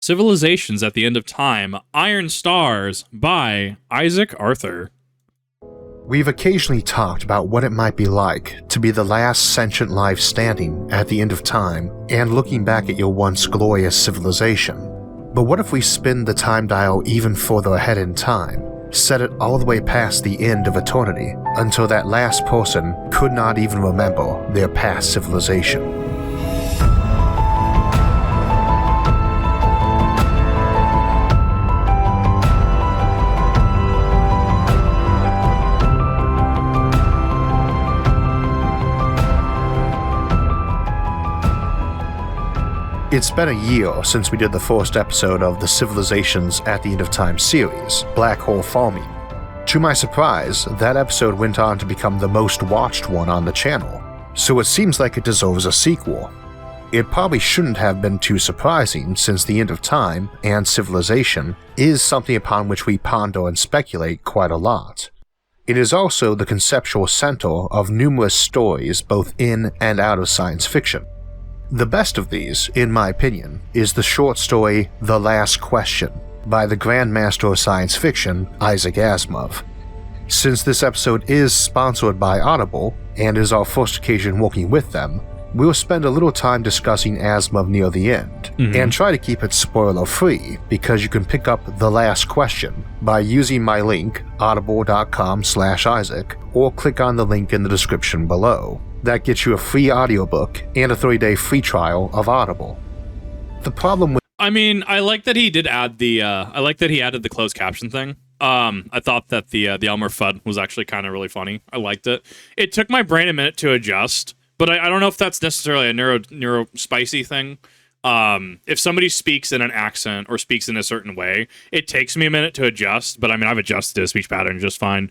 Civilizations at the End of Time, Iron Stars by Isaac Arthur. We've occasionally talked about what it might be like to be the last sentient life standing at the end of time and looking back at your once glorious civilization. But what if we spin the time dial even further ahead in time, set it all the way past the end of eternity until that last person could not even remember their past civilization? It's been a year since we did the first episode of the Civilizations at the End of Time series, Black Hole Farming. To my surprise, that episode went on to become the most watched one on the channel, so it seems like it deserves a sequel. It probably shouldn't have been too surprising since the end of time and civilization is something upon which we ponder and speculate quite a lot. It is also the conceptual center of numerous stories both in and out of science fiction. The best of these, in my opinion, is the short story The Last Question by the Grandmaster of Science Fiction, Isaac Asimov. Since this episode is sponsored by Audible and is our first occasion working with them, we'll spend a little time discussing Asimov near the end and try to keep it spoiler-free because you can pick up The Last Question by using my link audible.com/Isaac or click on the link in the description below. That gets you a free audiobook and a 30-day free trial of Audible. The problem with I mean, I like that he did add the I like that he added the closed caption thing. I thought that the Elmer Fudd was actually kind of really funny. I liked it. It took my brain a minute to adjust, but I don't know if that's necessarily a neuro spicy thing. If somebody speaks in an accent or speaks in a certain way, it takes me a minute to adjust, but I mean, I've adjusted his speech pattern just fine.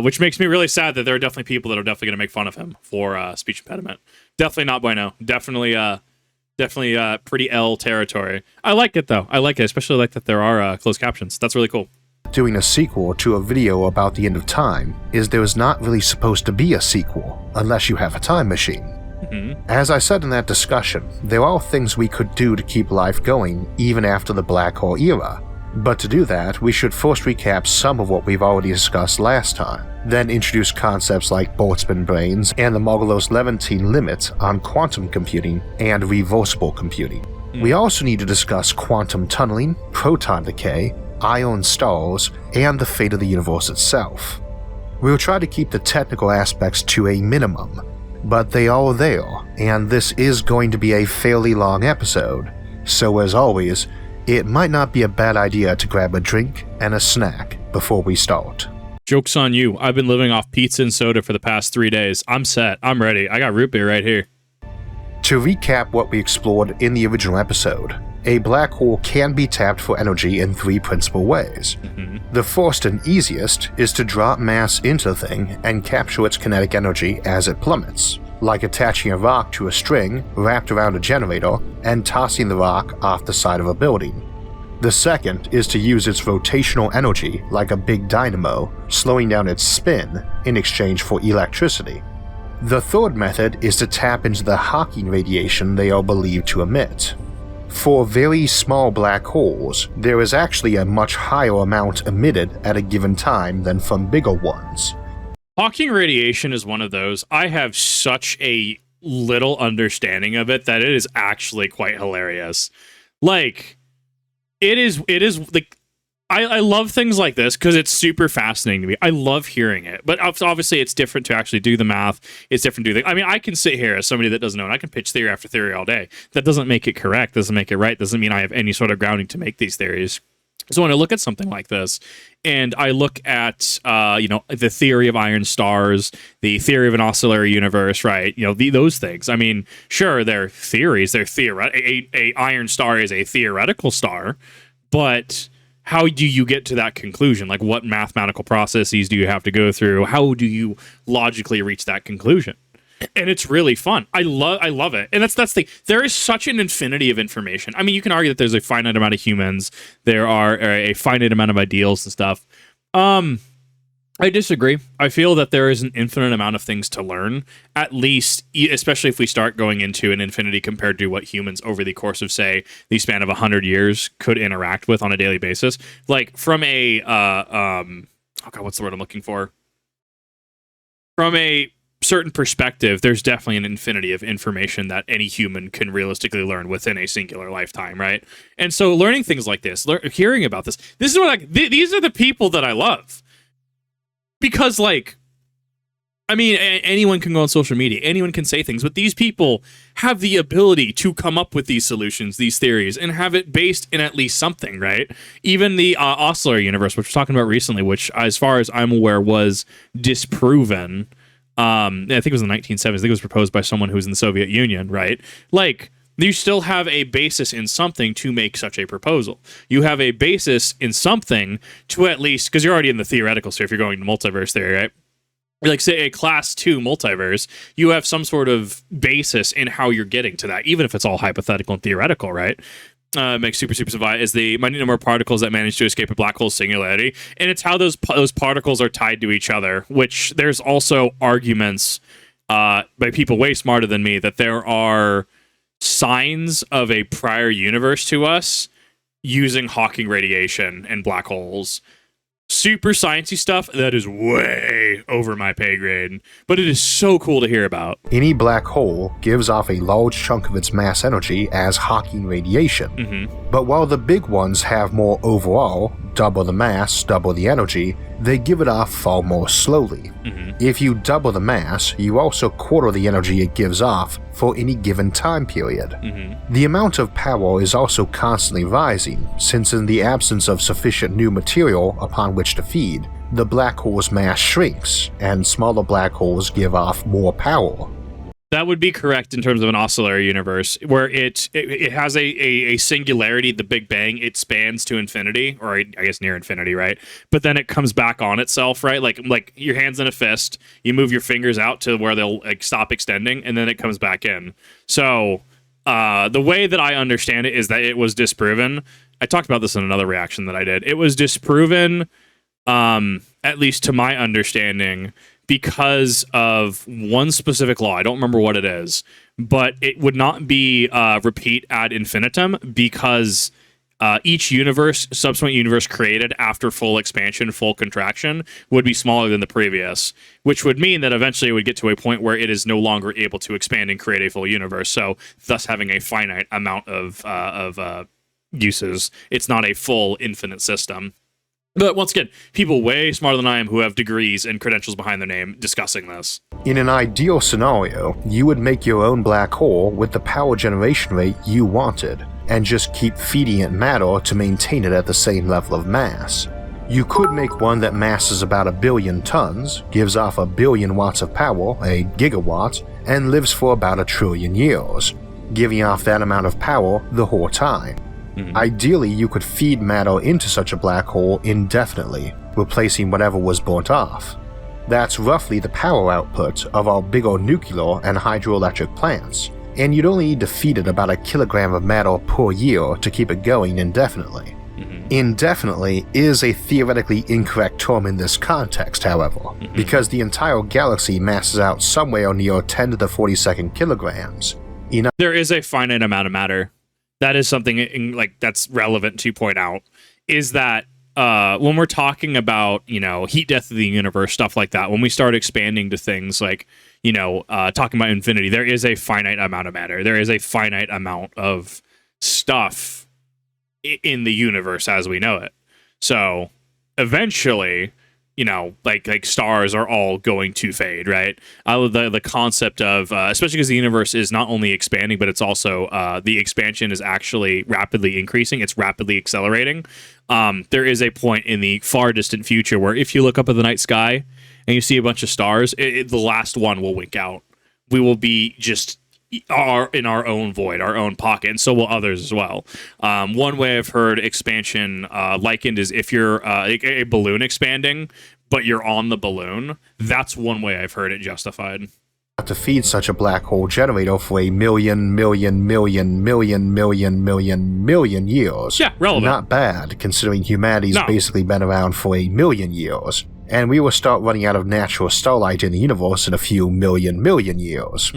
Which makes me really sad that there are definitely people that are definitely going to make fun of him for speech impediment. Definitely not bueno. Definitely pretty L territory. I like it though. I like it, especially like that there are closed captions. That's really cool. Doing a sequel to a video about the end of time is there is not really supposed to be a sequel unless you have a time machine. As I said in that discussion, there are things we could do to keep life going even after the black hole era. But to do that, we should first recap some of what we've already discussed last time, then introduce concepts like Boltzmann brains and the Margolus-Levantine limit on quantum computing and reversible computing. We also need to discuss quantum tunneling, proton decay, iron stars, and the fate of the universe itself. We'll try to keep the technical aspects to a minimum, but they are there, and this is going to be a fairly long episode, so as always, it might not be a bad idea to grab a drink and a snack before we start. Joke's on you. I've been living off pizza and soda for the past 3 days. I'm set. I'm ready. I got root beer right here. To recap what we explored in the original episode, a black hole can be tapped for energy in 3 principal ways. The first and easiest is to drop mass into the thing and capture its kinetic energy as it plummets, like attaching a rock to a string wrapped around a generator and tossing the rock off the side of a building. The second is to use its rotational energy like a big dynamo, slowing down its spin in exchange for electricity. The third method is to tap into the Hawking radiation they are believed to emit. For very small black holes, there is actually a much higher amount emitted at a given time than from bigger ones. Hawking radiation is one of those. I have such a little understanding of it that it is actually quite hilarious. Like, it is like, I love things like this because it's super fascinating to me. I love hearing it, but obviously it's different to actually do the math. It's different to do I mean, I can sit here as somebody that doesn't know, and I can pitch theory after theory all day. That doesn't make it correct, doesn't make it right, doesn't mean I have any sort of grounding to make these theories. So when I look at something like this, and I look at, the theory of iron stars, the theory of an oscillatory universe, right? Those things. I mean, sure, they're theories. They're a iron star is a theoretical star, but how do you get to that conclusion? Like, what mathematical processes do you have to go through? How do you logically reach that conclusion? And it's really fun. I love it. And that's the thing. There is such an infinity of information. I mean, you can argue that there's a finite amount of humans. There are a finite amount of ideals and stuff. And I disagree. I feel that there is an infinite amount of things to learn, at least, especially if we start going into an infinity compared to what humans over the course of, say, the span of 100 years could interact with on a daily basis. Like, from a, oh God, what's the word I'm looking for? From a certain perspective, there's definitely an infinity of information that any human can realistically learn within a singular lifetime, right? And so learning things like this, hearing about this is what, like, these are the people that I love. Because, like, I mean, anyone can go on social media, anyone can say things, but these people have the ability to come up with these solutions, these theories, and have it based in at least something, right? Even the oscillatory universe, which we're talking about recently, which, as far as I'm aware, was disproven. I think it was in the 1970s. I think it was proposed by someone who was in the Soviet Union, right? Like, you still have a basis in something to make such a proposal. You have a basis in something to at least, because you're already in the theoretical sphere if you're going to multiverse theory, right? Like, say, a class 2 multiverse, you have some sort of basis in how you're getting to that, even if it's all hypothetical and theoretical, right? Makes super is the minute number of particles that manage to escape a black hole singularity, and it's how those particles are tied to each other, which there's also arguments by people way smarter than me that there are signs of a prior universe to us using Hawking radiation and black holes. Super sciencey stuff that is way over my pay grade, but it is so cool to hear about. Any black hole gives off a large chunk of its mass energy as Hawking radiation. But while the big ones have more overall, double the mass, double the energy, they give it off far more slowly. If you double the mass, you also quarter the energy it gives off for any given time period. The amount of power is also constantly rising, since in the absence of sufficient new material upon which to feed, the black hole's mass shrinks, and smaller black holes give off more power. That would be correct in terms of an oscillatory universe, where it has a singularity, the Big Bang, it spans to infinity, or I guess near infinity, right? But then it comes back on itself, right? Like your hands in a fist, you move your fingers out to where they'll like stop extending, and then it comes back in. So the way that I understand it is that it was disproven. I talked about this in another reaction that I did. It was disproven, at least to my understanding, because of one specific law. I don't remember what it is, but it would not be repeat ad infinitum, because each subsequent universe created after full expansion, full contraction, would be smaller than the previous, which would mean that eventually it would get to a point where it is no longer able to expand and create a full universe, so thus having a finite amount of uses. It's not a full infinite system. But once again, people way smarter than I am who have degrees and credentials behind their name discussing this. In an ideal scenario, you would make your own black hole with the power generation rate you wanted, and just keep feeding it matter to maintain it at the same level of mass. You could make one that masses about 1 billion tons, gives off 1 billion watts of power, a gigawatt, and lives for about 1 trillion years, giving off that amount of power the whole time. Ideally, you could feed matter into such a black hole indefinitely, replacing whatever was burnt off. That's roughly the power output of our bigger nuclear and hydroelectric plants, and you'd only need to feed it about 1 kilogram of matter per year to keep it going indefinitely. Indefinitely is a theoretically incorrect term in this context, however, because the entire galaxy masses out somewhere near 10 to the 42nd kilograms. There is a finite amount of matter. That is something that's relevant to point out, is that when we're talking about, heat death of the universe, stuff like that, when we start expanding to things like, talking about infinity, there is a finite amount of matter. There is a finite amount of stuff in the universe as we know it. So eventually, like stars are all going to fade, right? The concept of, especially because the universe is not only expanding, but it's also, the expansion is actually rapidly increasing. It's rapidly accelerating. There is a point in the far distant future where if you look up at the night sky and you see a bunch of stars, the last one will wink out. We will be just in our own void, our own pocket, and so will others as well. One way I've heard expansion likened is if you're a balloon expanding, but you're on the balloon. That's one way I've heard it justified. To feed such a black hole generator for 1 million years. Yeah, relevant. Not bad, considering humanity's basically been around for 1 million years. and we will start running out of natural starlight in the universe in a few million years.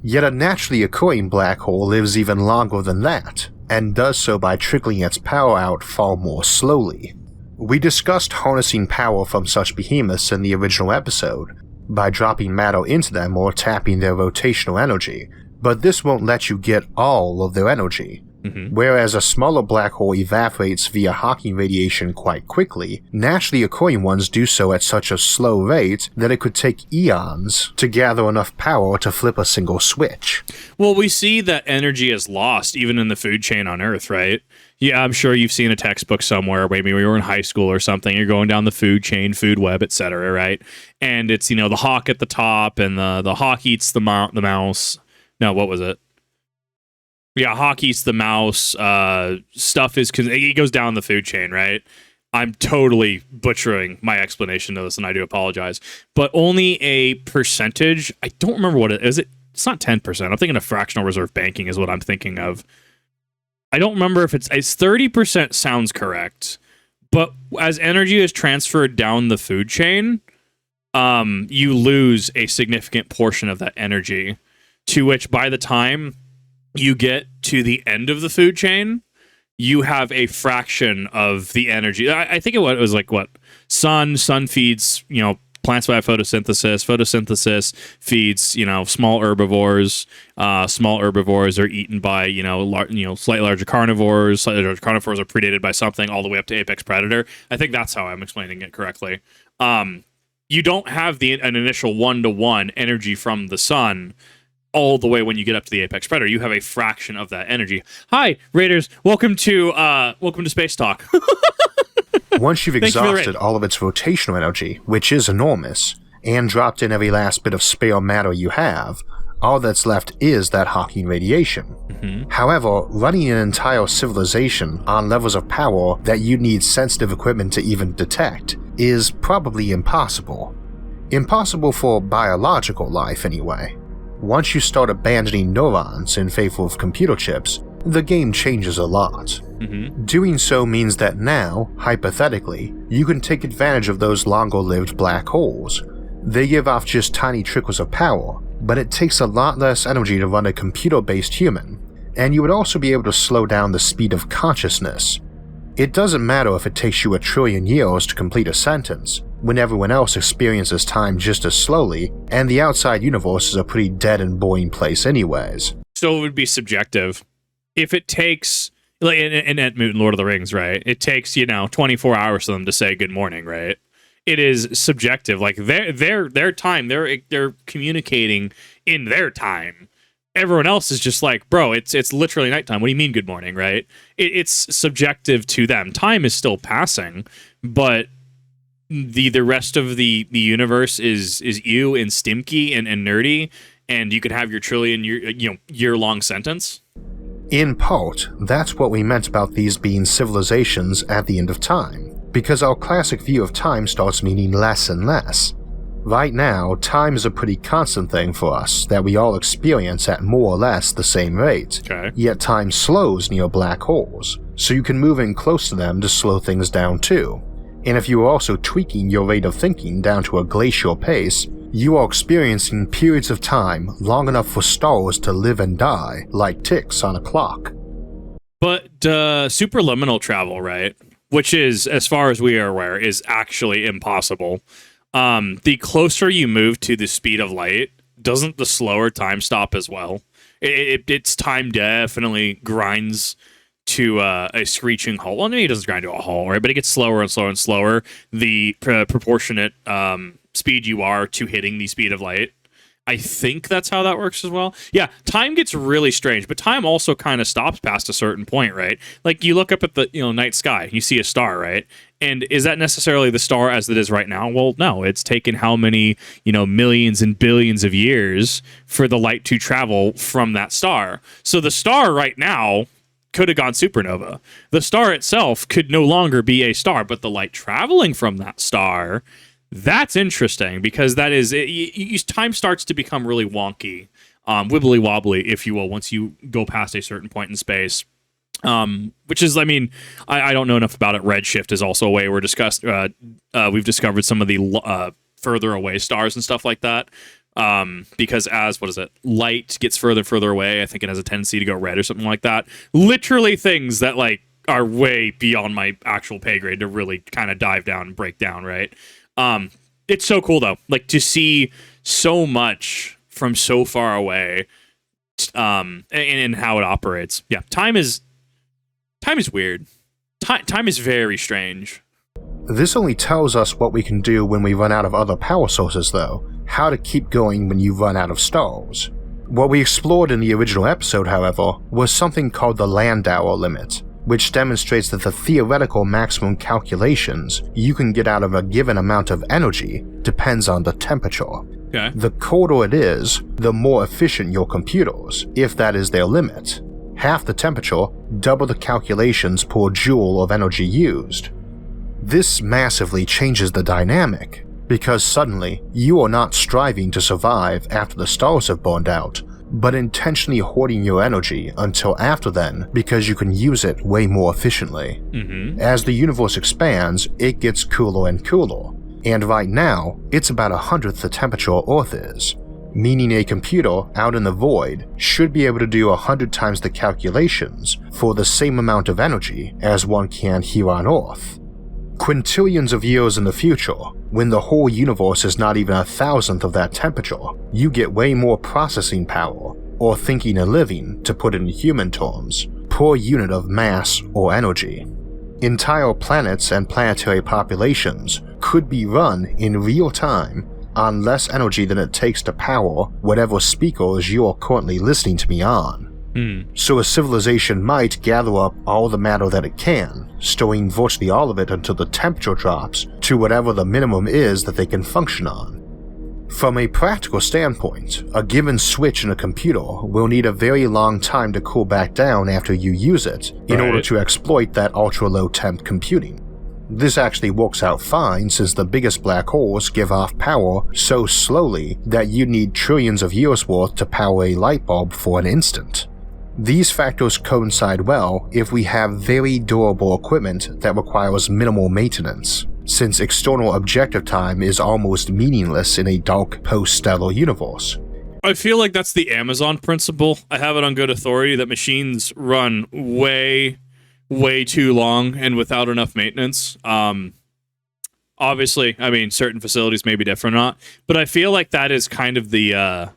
Yet a naturally occurring black hole lives even longer than that, and does so by trickling its power out far more slowly. We discussed harnessing power from such behemoths in the original episode, by dropping matter into them or tapping their rotational energy, but this won't let you get all of their energy. Whereas a smaller black hole evaporates via Hawking radiation quite quickly, naturally occurring ones do so at such a slow rate that it could take eons to gather enough power to flip a single switch. Well, we see that energy is lost even in the food chain on Earth, right? Yeah, I'm sure you've seen a textbook somewhere, maybe we were in high school or something, you're going down the food chain, food web, etc., right? And it's, the hawk at the top, and the hawk eats the mouse. No, what was it? Yeah, hawk eats the mouse. Stuff is, because it goes down the food chain, right? I'm totally butchering my explanation of this, and I do apologize. But only a percentage, I don't remember what it is. It's not 10%. I'm thinking of fractional reserve banking is what I'm thinking of. I don't remember if it's 30% sounds correct. But as energy is transferred down the food chain, you lose a significant portion of that energy, to which by the time you get to the end of the food chain, you have a fraction of the energy. I think it was like what? Sun feeds, plants by photosynthesis. Photosynthesis feeds, small herbivores. Small herbivores are eaten by, slightly larger carnivores. Slightly larger carnivores are predated by something all the way up to apex predator. I think that's how I'm explaining it correctly. You don't have an initial 1-to-1 energy from the sun all the way when you get up to the apex predator. You have a fraction of that energy. Hi, Raiders. Welcome to Space Talk. Once you've exhausted all of its rotational energy, which is enormous, and dropped in every last bit of spare matter you have, all that's left is that Hawking radiation. However, running an entire civilization on levels of power that you need sensitive equipment to even detect is probably impossible. Impossible for biological life, anyway. Once you start abandoning neurons in favor of computer chips, the game changes a lot. Doing so means that now, hypothetically, you can take advantage of those longer-lived black holes. They give off just tiny trickles of power, but it takes a lot less energy to run a computer-based human, and you would also be able to slow down the speed of consciousness. It doesn't matter if it takes you 1 trillion years to complete a sentence, when everyone else experiences time just as slowly, and the outside universe is a pretty dead and boring place anyways. So it would be subjective. If it takes, like in Entmoot and Lord of the Rings, right? It takes, 24 hours for them to say good morning, right? It is subjective. Like their time, they're communicating in their time. Everyone else is just like, bro, it's literally nighttime. What do you mean good morning, right? It's subjective to them. Time is still passing, but the rest of the universe is you and stimky and nerdy, and you could have your trillion year long sentence. In part, that's what we meant about these being civilizations at the end of time, because our classic view of time starts meaning less and less. Right now, time is a pretty constant thing for us that we all experience at more or less the same rate, yet time slows near black holes, so you can move in close to them to slow things down too. And if you are also tweaking your rate of thinking down to a glacial pace, you are experiencing periods of time long enough for stars to live and die like ticks on a clock. But superliminal travel, right, which is, as far as we are aware, is actually impossible. The closer you move to the speed of light, doesn't the slower time stop as well? Its time definitely grinds to a screeching halt. Well, maybe it doesn't grind to a halt, right? But it gets slower and slower and slower. The proportionate speed you are to hitting the speed of light. I think that's how that works as well. Yeah, time gets really strange, but time also kind of stops past a certain point, right? Like you look up at the night sky, you see a star, right? And is that necessarily the star as it is right now? Well, no, it's taken how many, millions and billions of years for the light to travel from that star. So the star right now could have gone supernova. The star itself could no longer be a star, but the light traveling from that star, that's interesting, because that is time starts to become really wonky, wibbly wobbly, if you will, once you go past a certain point in space. Which is, I mean, I don't know enough about it. Redshift is also a way we've discovered some of the further away stars and stuff like that. Because as, what is it, light gets further and further away, I think it has a tendency to go red or something like that. Literally things that like are way beyond my actual pay grade to really kind of dive down and break down, right? It's so cool though, like to see so much from so far away, and how it operates. Yeah, time is weird. Time is very strange. This only tells us what we can do when we run out of other power sources, though. How to keep going when you run out of stars. What we explored in the original episode, however, was something called the Landauer limit, which demonstrates that the theoretical maximum calculations you can get out of a given amount of energy depends on the temperature. Okay. The colder it is, the more efficient your computers, if that is their limit. Half the temperature, double the calculations per joule of energy used. This massively changes the dynamic, because suddenly you are not striving to survive after the stars have burned out, but intentionally hoarding your energy until after then because you can use it way more efficiently. As the universe expands, it gets cooler and cooler, and right now it's about 1/100th the temperature Earth is, meaning a computer out in the void should be able to do 100 times the calculations for the same amount of energy as one can here on Earth. Quintillions of years in the future, when the whole universe is not even 1,000th of that temperature, you get way more processing power, or thinking and living, to put it in human terms, per unit of mass or energy. Entire planets and planetary populations could be run in real time on less energy than it takes to power whatever speakers you are currently listening to me on. So a civilization might gather up all the matter that it can, storing virtually all of it until the temperature drops to whatever the minimum is that they can function on. From a practical standpoint, a given switch in a computer will need a very long time to cool back down after you use it in order to exploit that ultra-low temp computing. This actually works out fine since the biggest black holes give off power so slowly that you need trillions of years worth to power a light bulb for an instant. These factors coincide well if we have very durable equipment that requires minimal maintenance, since external objective time is almost meaningless in a dark post-stellar universe. I feel like that's the Amazon principle. I have it on good authority that machines run way too long and without enough maintenance. Obviously, I mean, certain facilities may be different or not, but I feel like that is kind of the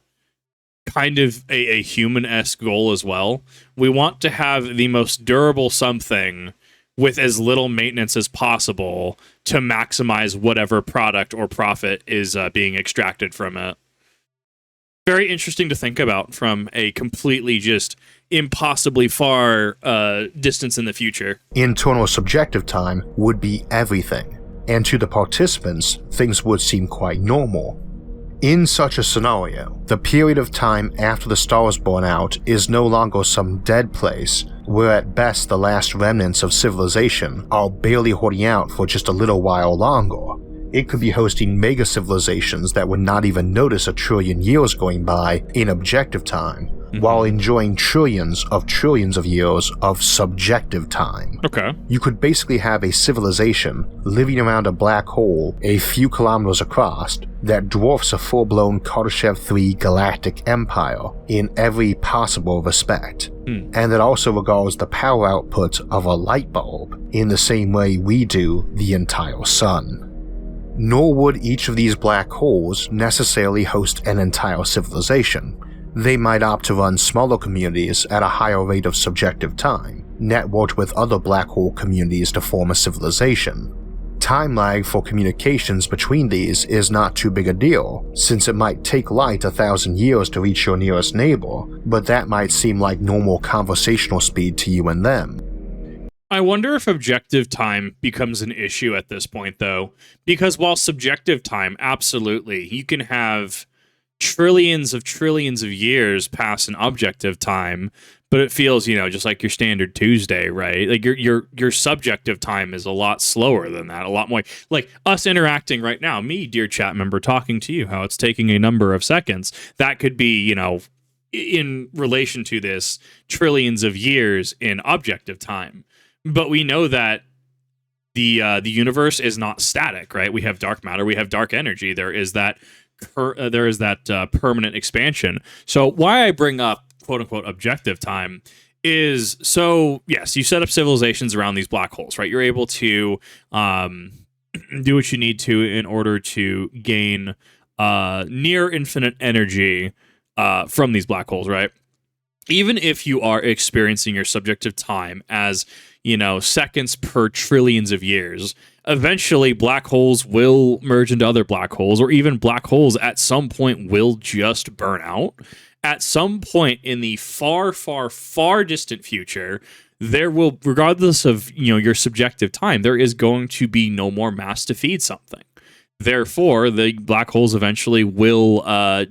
a human-esque goal as well. We want to have the most durable something with as little maintenance as possible to maximize whatever product or profit is being extracted from it. Very interesting to think about from a completely just impossibly far distance in the future. Internal subjective time would be everything, and to the participants, things would seem quite normal. In such a scenario, the period of time after the stars burn out is no longer some dead place where at best the last remnants of civilization are barely holding out for just a little while longer. It could be hosting mega civilizations that would not even notice a trillion years going by in objective time, while enjoying trillions of years of subjective time. Okay. You could basically have a civilization living around a black hole a few kilometers across that dwarfs a full-blown Kardashev 3 galactic empire in every possible respect, and that also regards the power output of a light bulb in the same way we do the entire sun. Nor would each of these black holes necessarily host an entire civilization. They might opt to run smaller communities at a higher rate of subjective time, networked with other black hole communities to form a civilization. Time lag for communications between these is not too big a deal, since it might take light 1,000 years to reach your nearest neighbor, but that might seem like normal conversational speed to you and them. I wonder if objective time becomes an issue at this point, though, because while subjective time, absolutely, you can have trillions of years pass in objective time, but it feels, just like your standard Tuesday, right? Like your subjective time is a lot slower than that, a lot more like us interacting right now, me, dear chat member, talking to you, how it's taking a number of seconds. That could be, in relation to this trillions of years in objective time. But we know that the universe is not static, right? We have dark matter, we have dark energy. There is that permanent expansion. So why I bring up quote unquote objective time is, so yes, you set up civilizations around these black holes, right? You're able to do what you need to in order to gain near infinite energy from these black holes, right? Even if you are experiencing your subjective time as, seconds per trillions of years, eventually black holes will merge into other black holes, or even black holes at some point will just burn out. At some point in the far, far, far distant future, there will, regardless of, your subjective time, there is going to be no more mass to feed something. Therefore, the black holes eventually will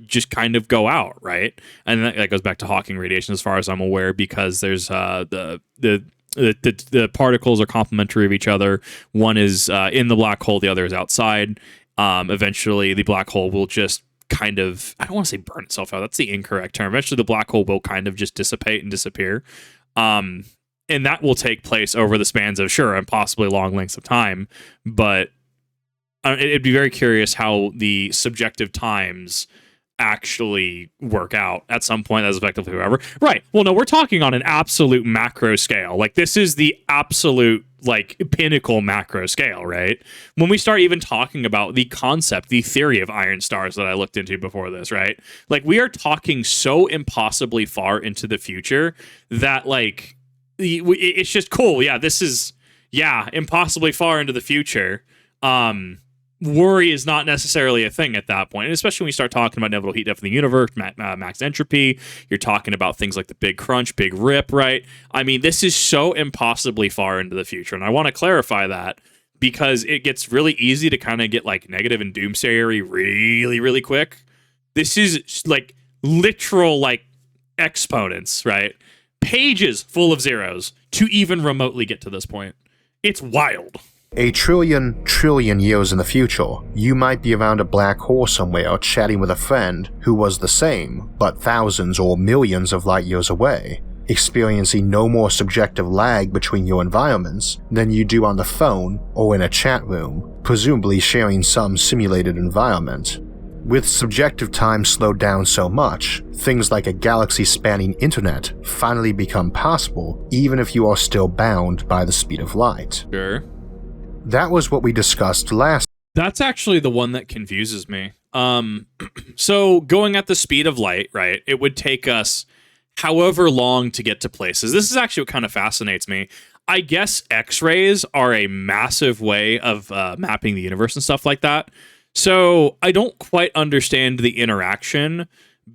just kind of go out, right? And that goes back to Hawking radiation, as far as I'm aware, because there's the particles are complementary of each other. One is in the black hole, the other is outside. Eventually, the black hole will just kind of, I don't want to say burn itself out. That's the incorrect term. Eventually, the black hole will kind of just dissipate and disappear. And that will take place over the spans of, sure, and possibly long lengths of time, but it'd be very curious how the subjective times actually work out at some point. As effectively whoever. Right. Well, no, we're talking on an absolute macro scale. Like, this is the absolute, pinnacle macro scale, right? When we start even talking about the concept, the theory of iron stars that I looked into before this, right? Like, we are talking so impossibly far into the future that, it's just cool. Yeah, this is, impossibly far into the future. Worry is not necessarily a thing at that point, and especially when you start talking about inevitable heat death in the universe, max entropy. You're talking about things like the Big Crunch, Big Rip, right? I mean, this is so impossibly far into the future, and I want to clarify that because it gets really easy to kind of get negative and doomsayery really, really quick. This is literal exponents, right? Pages full of zeros to even remotely get to this point. It's wild. A trillion years in the future, you might be around a black hole somewhere chatting with a friend who was the same, but thousands or millions of light years away, experiencing no more subjective lag between your environments than you do on the phone or in a chat room, presumably sharing some simulated environment. With subjective time slowed down so much, things like a galaxy-spanning internet finally become possible even if you are still bound by the speed of light. Sure. That was what we discussed last. That's actually the one that confuses me. So going at the speed of light, right, it would take us however long to get to places. This is actually what kind of fascinates me. I guess X-rays are a massive way of mapping the universe and stuff like that. So I don't quite understand the interaction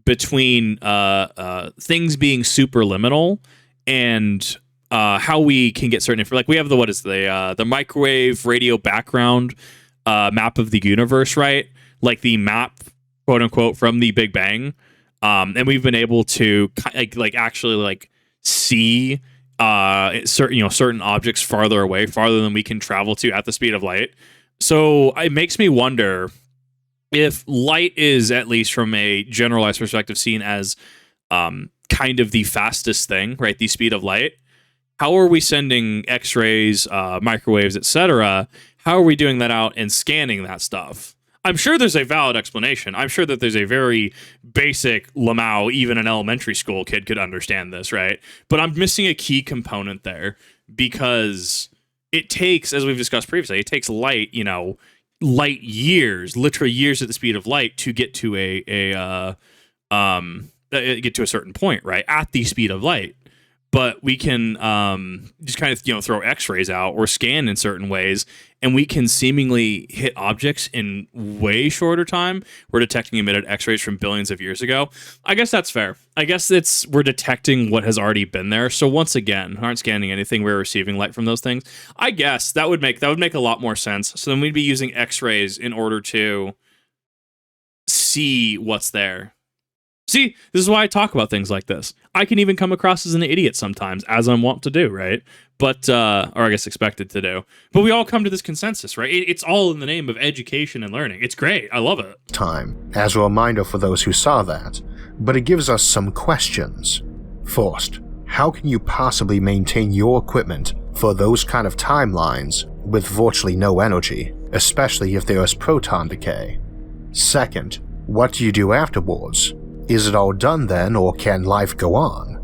between things being superliminal and how we can get certain information. We have the microwave radio background map of the universe, right? The map, quote unquote, from the Big Bang, and we've been able to actually see certain objects farther away, farther than we can travel to at the speed of light. So it makes me wonder if light is, at least from a generalized perspective, seen as kind of the fastest thing, right? The speed of light. How are we sending X-rays, microwaves, etc.? How are we doing that out and scanning that stuff? I'm sure there's a valid explanation. I'm sure that there's a very basic Lamau, even an elementary school kid could understand this, right? But I'm missing a key component there because it takes, as we've discussed previously, it takes light, light years, literal years at the speed of light to get to get to a certain point, right? At the speed of light. But we can just kind of throw X-rays out or scan in certain ways, and we can seemingly hit objects in way shorter time. We're detecting emitted X-rays from billions of years ago. I guess that's fair. I guess we're detecting what has already been there. So once again, aren't scanning anything. We're receiving light from those things. I guess that would make a lot more sense. So then we'd be using X-rays in order to see what's there. See, this is why I talk about things like this. I can even come across as an idiot sometimes, as I'm wont to do, right? But, or I guess expected to do. But we all come to this consensus, right? It's all in the name of education and learning. It's great. I love it. Time, as a reminder for those who saw that, but it gives us some questions. First, how can you possibly maintain your equipment for those kind of timelines with virtually no energy, especially if there is proton decay? Second, what do you do afterwards? Is it all done then, or can life go on?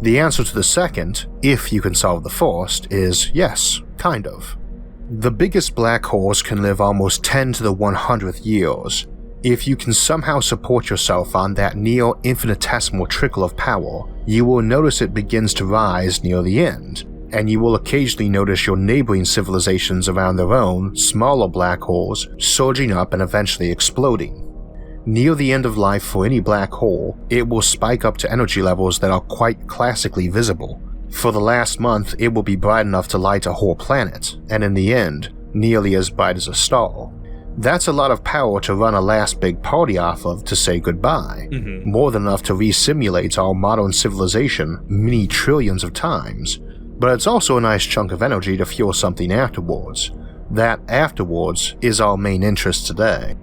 The answer to the second, if you can solve the first, is yes, kind of. The biggest black holes can live almost 10 to the 100th years. If you can somehow support yourself on that near infinitesimal trickle of power, you will notice it begins to rise near the end, and you will occasionally notice your neighboring civilizations around their own, smaller black holes, surging up and eventually exploding. Near the end of life for any black hole, it will spike up to energy levels that are quite classically visible. For the last month, it will be bright enough to light a whole planet, and in the end, nearly as bright as a star. That's a lot of power to run a last big party off of to say goodbye, more than enough to re-simulate our modern civilization many trillions of times, but it's also a nice chunk of energy to fuel something afterwards. That afterwards is our main interest today.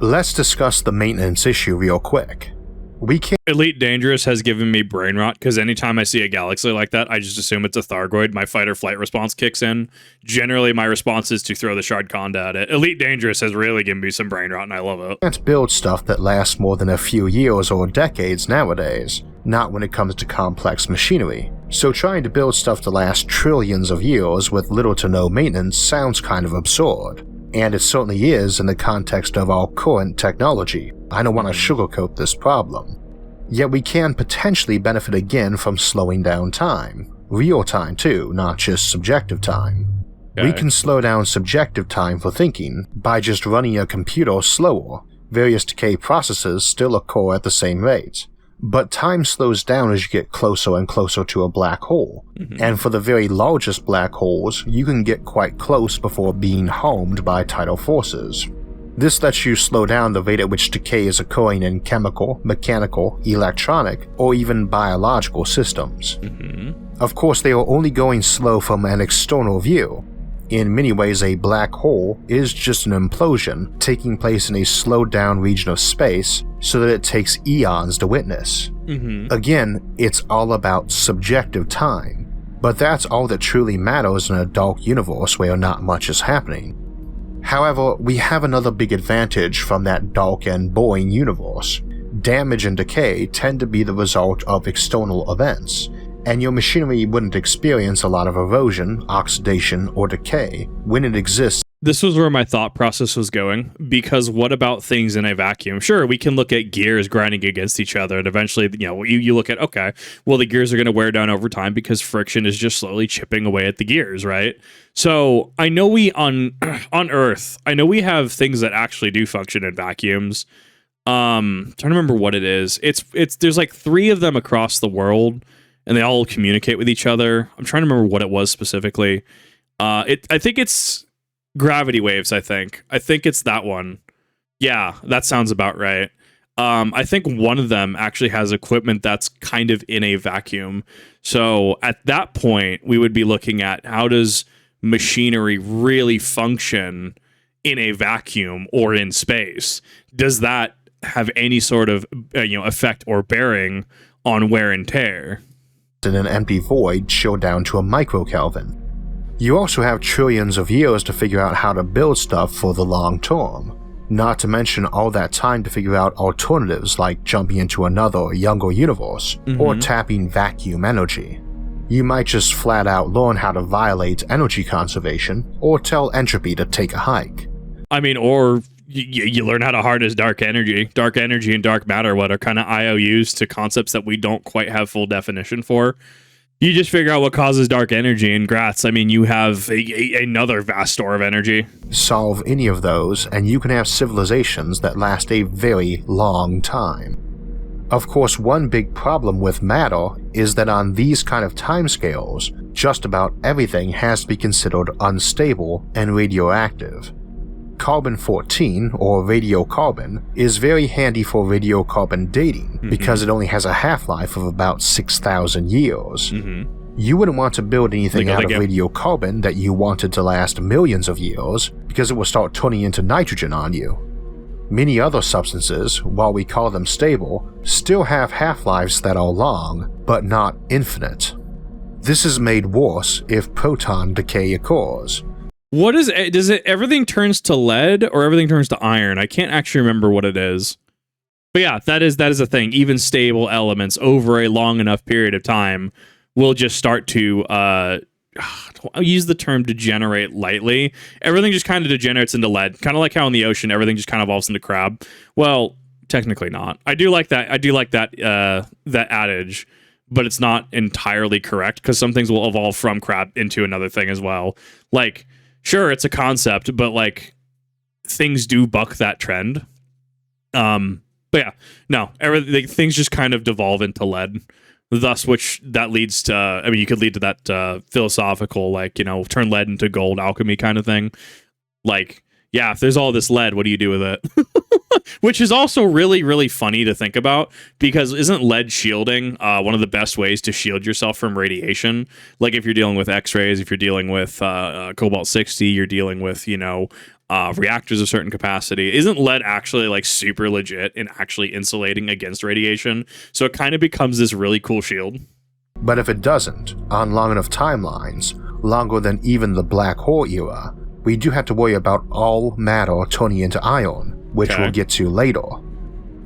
Let's discuss the maintenance issue real quick. We can't. Elite Dangerous has given me brain rot because anytime I see a galaxy like that, I just assume it's a Thargoid. My fight or flight response kicks in. Generally, my response is to throw the Shard Conda at it. Elite Dangerous has really given me some brain rot, and I love it. Can't build stuff that lasts more than a few years or decades nowadays, not when it comes to complex machinery. So trying to build stuff to last trillions of years with little to no maintenance sounds kind of absurd. And it certainly is in the context of our current technology. I don't want to sugarcoat this problem. Yet we can potentially benefit again from slowing down time. Real time too, not just subjective time. Okay. We can slow down subjective time for thinking by just running a computer slower. Various decay processes still occur at the same rate. But time slows down as you get closer and closer to a black hole, and for the very largest black holes, you can get quite close before being harmed by tidal forces. This lets you slow down the rate at which decay is occurring in chemical, mechanical, electronic, or even biological systems. Of course, they are only going slow from an external view. In many ways, a black hole is just an implosion taking place in a slowed down region of space so that it takes eons to witness. Again, it's all about subjective time, but that's all that truly matters in a dark universe where not much is happening. However, we have another big advantage from that dark and boring universe. Damage and decay tend to be the result of external events, and your machinery wouldn't experience a lot of erosion, oxidation, or decay when it exists. This was where my thought process was going, because what about things in a vacuum? Sure, we can look at gears grinding against each other, and eventually, you look at, okay, well, the gears are going to wear down over time because friction is just slowly chipping away at the gears, right? So I know we, on Earth, I know we have things that actually do function in vacuums. Trying to remember what it is. There's like 3 of them across the world, and they all communicate with each other. I'm trying to remember what it was specifically. I think it's gravity waves, I think it's that one. Yeah, that sounds about right. I think one of them actually has equipment that's kind of in a vacuum. So at that point, we would be looking at how does machinery really function in a vacuum or in space? Does that have any sort of effect or bearing on wear and tear? In an empty void chilled down to a microkelvin. You also have trillions of years to figure out how to build stuff for the long term, not to mention all that time to figure out alternatives like jumping into another, younger universe, or tapping vacuum energy. You might just flat out learn how to violate energy conservation, or tell entropy to take a hike. I mean, or you learn how to harness dark energy. Dark energy and dark matter, what are kind of IOUs to concepts that we don't quite have full definition for. You just figure out what causes dark energy, and grats, I mean, you have another vast store of energy. Solve any of those, and you can have civilizations that last a very long time. Of course, one big problem with matter is that on these kind of timescales, just about everything has to be considered unstable and radioactive. Carbon-14, or radiocarbon, is very handy for radiocarbon dating because it only has a half-life of about 6,000 years. You wouldn't want to build anything out of radiocarbon that you wanted to last millions of years because it will start turning into nitrogen on you. Many other substances, while we call them stable, still have half-lives that are long, but not infinite. This is made worse if proton decay occurs. What is it? Does it everything turns to lead or everything turns to iron? I can't actually remember what it is. But yeah, that is a thing. Even stable elements over a long enough period of time will just start to I'll use the term degenerate lightly. Everything just kind of degenerates into lead. Kind of like how in the ocean everything just kind of evolves into crab. Well, technically not. I do like that. That adage, but it's not entirely correct because some things will evolve from crab into another thing as well. Like, sure, it's a concept, but like things do buck that trend. But yeah, no, things just kind of devolve into lead. Thus, which that leads to, I mean, you could lead to that philosophical, like, you know, turn lead into gold alchemy kind of thing. Like, yeah, if there's all this lead, what do you do with it? Which is also really, really funny to think about because isn't lead shielding one of the best ways to shield yourself from radiation? Like if you're dealing with X-rays, if you're dealing with cobalt-60, you're dealing with, you know, reactors of certain capacity. Isn't lead actually like super legit in actually insulating against radiation? So it kind of becomes this really cool shield. But if it doesn't, on long enough timelines, longer than even the black hole era, we do have to worry about all matter turning into iron, which we'll get to later.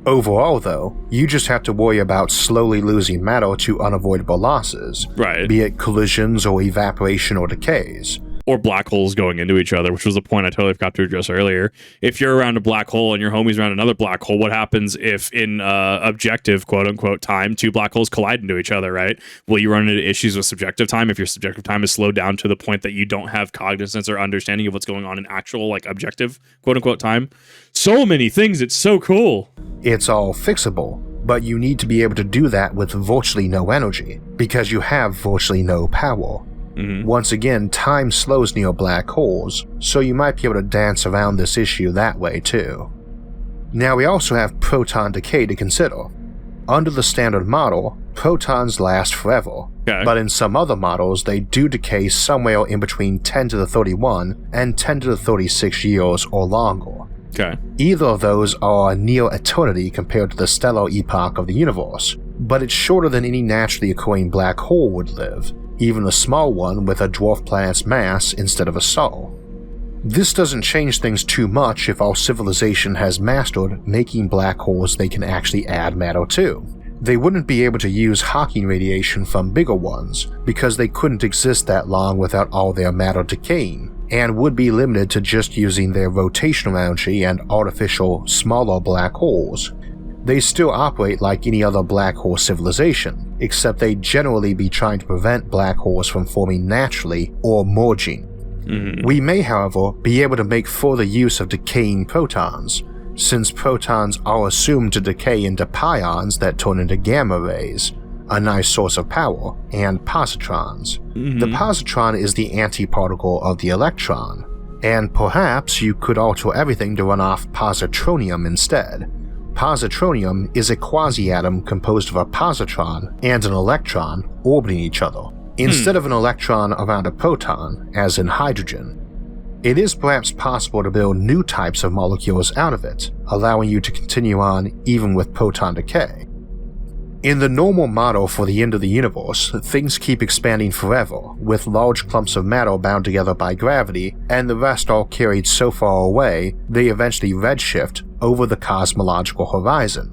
Overall though, you just have to worry about slowly losing matter to unavoidable losses, right? Be it collisions or evaporation or decays. Or black holes going into each other, which was a point I totally forgot to address earlier. If you're around a black hole and your homie's around another black hole, what happens if in objective, quote-unquote, time, two black holes collide into each other, right? Will you run into issues with subjective time if your subjective time is slowed down to the point that you don't have cognizance or understanding of what's going on in actual, like, objective, quote-unquote, time? So many things, it's so cool! It's all fixable, but you need to be able to do that with virtually no energy, because you have virtually no power. Once again, time slows near black holes, so you might be able to dance around this issue that way too. Now we also have proton decay to consider. Under the standard model, protons last forever, but in some other models they do decay somewhere in between 10 to the 31 and 10 to the 36 years or longer. Either of those are near eternity compared to the stellar epoch of the universe, but it's shorter than any naturally occurring black hole would live, even a small one with a dwarf planet's mass instead of a sol. This doesn't change things too much if our civilization has mastered making black holes they can actually add matter to. They wouldn't be able to use Hawking radiation from bigger ones because they couldn't exist that long without all their matter decaying, and would be limited to just using their rotational energy and artificial, smaller black holes. They still operate like any other black hole civilization, except they'd generally be trying to prevent black holes from forming naturally or merging. We may, however, be able to make further use of decaying protons, since protons are assumed to decay into pions that turn into gamma rays, a nice source of power, and positrons. The positron is the antiparticle of the electron, and perhaps you could alter everything to run off positronium instead. Positronium is a quasi-atom composed of a positron and an electron orbiting each other, instead of an electron around a proton, as in hydrogen. It is perhaps possible to build new types of molecules out of it, allowing you to continue on even with proton decay. In the normal model for the end of the universe, things keep expanding forever, with large clumps of matter bound together by gravity, and the rest all carried so far away they eventually redshift over the cosmological horizon.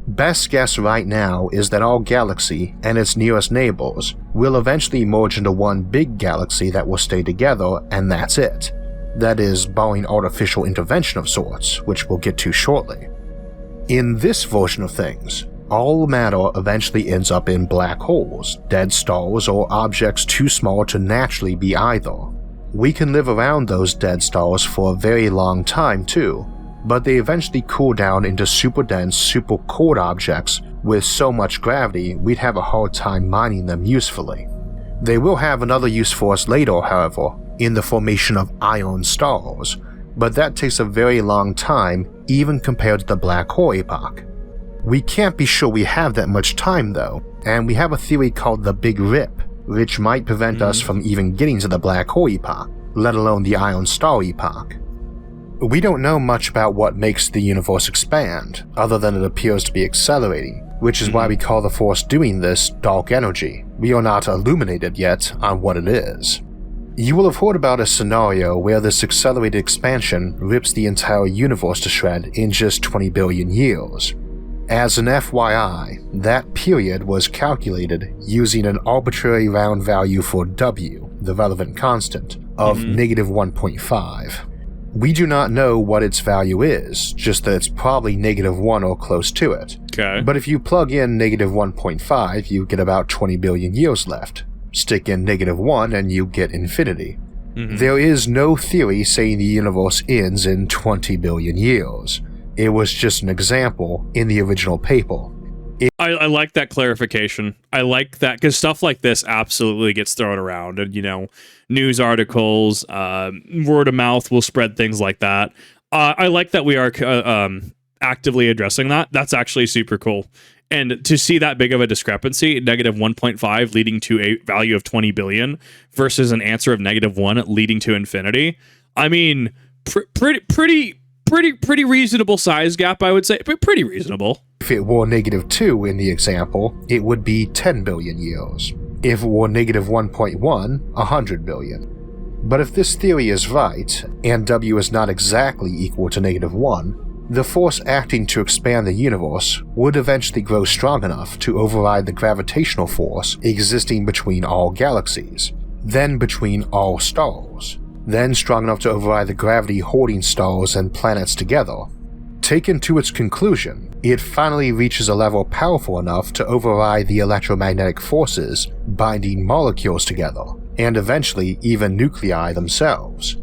Best guess right now is that our galaxy and its nearest neighbors will eventually merge into one big galaxy that will stay together, and that's it. That is, barring artificial intervention of sorts, which we'll get to shortly. In this version of things, all matter eventually ends up in black holes, dead stars, or objects too small to naturally be either. We can live around those dead stars for a very long time too, but they eventually cool down into super dense, super cold objects with so much gravity we'd have a hard time mining them usefully. They will have another use for us later, however, in the formation of iron stars, but that takes a very long time even compared to the black hole epoch. We can't be sure we have that much time though, and we have a theory called the Big Rip, which might prevent us from even getting to the black hole epoch, let alone the iron star epoch. We don't know much about what makes the universe expand, other than it appears to be accelerating, which is why we call the force doing this dark energy. We are not illuminated yet on what it is. You will have heard about a scenario where this accelerated expansion rips the entire universe to shred in just 20 billion years. As an FYI, that period was calculated using an arbitrary round value for W, the relevant constant, of negative 1.5. We do not know what its value is, just that it's probably negative 1 or close to it. Okay. But if you plug in negative 1.5, you get about 20 billion years left. Stick in negative 1 and you get infinity. There is no theory saying the universe ends in 20 billion years. It was just an example in the original paper. I like that clarification. I like that because stuff like this absolutely gets thrown around, and news articles, word of mouth will spread things like that. I like that we are actively addressing that. That's actually super cool. And to see that big of a discrepancy, negative 1.5 leading to a value of 20 billion versus an answer of negative 1 leading to infinity. I mean, pretty reasonable size gap, I would say, but pretty reasonable. If it were negative 2 in the example, it would be 10 billion years. If it were negative 1.1, 100 billion. But if this theory is right, and W is not exactly equal to negative 1, the force acting to expand the universe would eventually grow strong enough to override the gravitational force existing between all galaxies, then between all stars, then strong enough to override the gravity holding stars and planets together. Taken to its conclusion, it finally reaches a level powerful enough to override the electromagnetic forces binding molecules together, and eventually even nuclei themselves.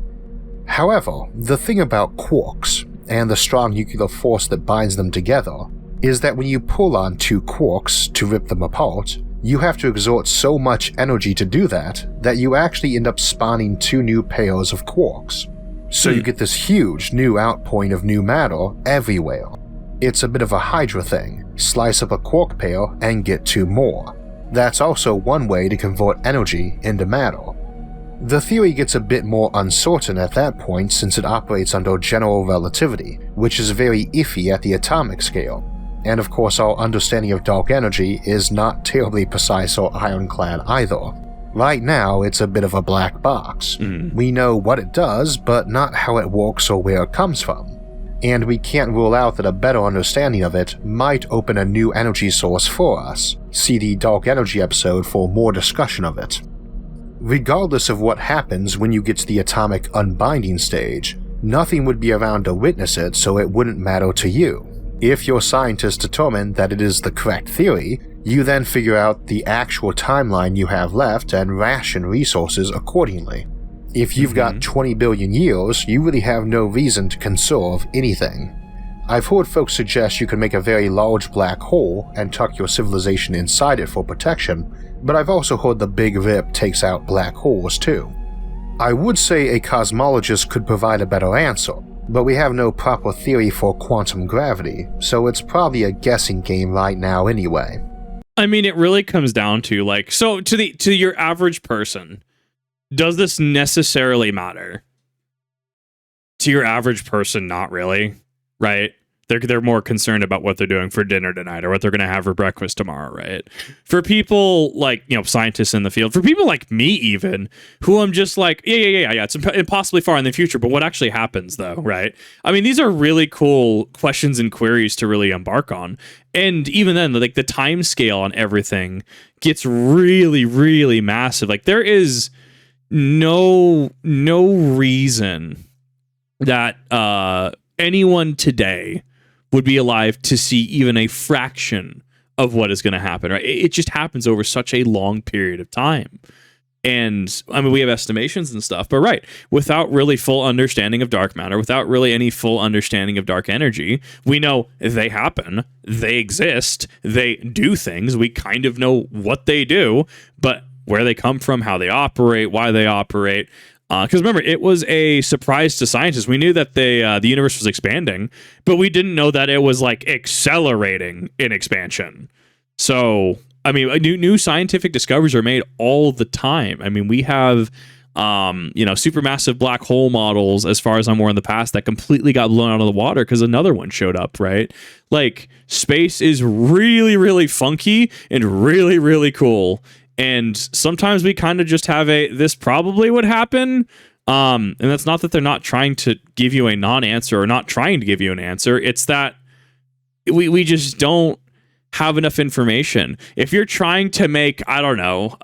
However, the thing about quarks, and the strong nuclear force that binds them together, is that when you pull on two quarks to rip them apart, you have to exert so much energy to do that you actually end up spawning two new pairs of quarks. So you get this huge new outpouring of new matter everywhere. It's a bit of a Hydra thing, slice up a quark pair and get two more. That's also one way to convert energy into matter. The theory gets a bit more uncertain at that point since it operates under general relativity, which is very iffy at the atomic scale. And of course our understanding of dark energy is not terribly precise or ironclad either. Right now it's a bit of a black box. We know what it does, but not how it works or where it comes from. And we can't rule out that a better understanding of it might open a new energy source for us. See the dark energy episode for more discussion of it. Regardless of what happens when you get to the atomic unbinding stage, nothing would be around to witness it, so it wouldn't matter to you. If your scientists determine that it is the correct theory, you then figure out the actual timeline you have left and ration resources accordingly. If you've got 20 billion years, you really have no reason to conserve anything. I've heard folks suggest you can make a very large black hole and tuck your civilization inside it for protection, but I've also heard the Big Rip takes out black holes too. I would say a cosmologist could provide a better answer, but we have no proper theory for quantum gravity, so it's probably a guessing game right now anyway. I mean, it really comes down to to your average person, does this necessarily matter? To your average person, not really, right? They're more concerned about what they're doing for dinner tonight or what they're going to have for breakfast tomorrow, right? For people like, scientists in the field, for people like me even, who I'm just like, yeah, it's impossibly far in the future, but what actually happens though, right? I mean, these are really cool questions and queries to really embark on. And even then, like the time scale on everything gets really, really massive. Like there is no reason that anyone today would be alive to see even a fraction of what is going to happen, right? It just happens over such a long period of time. And I mean, we have estimations and stuff, but right, without really full understanding of dark matter, without really any full understanding of dark energy, we know they happen, they exist, they do things, we kind of know what they do, but where they come from, how they operate, why they operate, Because remember, it was a surprise to scientists. We knew that the universe was expanding, but we didn't know that it was like accelerating in expansion. So, I mean, new scientific discoveries are made all the time. I mean, we have supermassive black hole models, as far as I'm aware, in the past that completely got blown out of the water because another one showed up, right? Like, space is really, really funky and really, really cool. And sometimes we kind of just have this probably would happen. And that's not that they're not trying to give you a non-answer or not trying to give you an answer. It's that we just don't have enough information. If you're trying to make, I don't know,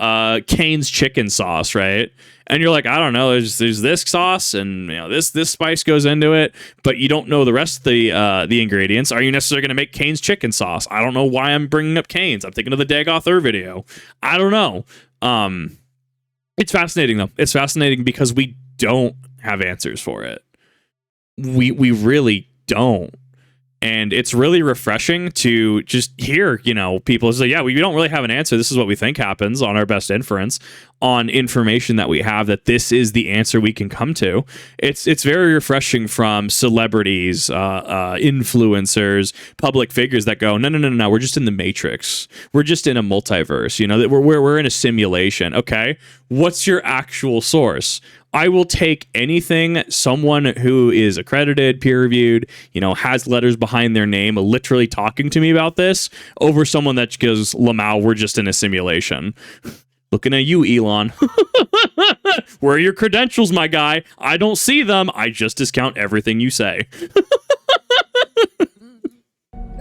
Cane's chicken sauce, right? And you're like, I don't know, there's this sauce and this spice goes into it, but you don't know the rest of the ingredients. Are you necessarily going to make Cane's chicken sauce? I don't know why I'm bringing up Cane's. I'm thinking of the Dagoth Ur video. I don't know. It's fascinating though. It's fascinating because we don't have answers for it. We really don't. And it's really refreshing to just hear, people say, yeah, we don't really have an answer. This is what we think happens on our best inference on information that we have, that this is the answer we can come to. It's very refreshing from celebrities, influencers, public figures that go, no, we're just in the Matrix. We're just in a multiverse, that we're in a simulation. Okay, what's your actual source? I will take anything someone who is accredited, peer-reviewed, has letters behind their name, literally talking to me about this, over someone that goes, Lamau, we're just in a simulation. Looking at you, Elon. Where are your credentials, my guy? I don't see them. I just discount everything you say.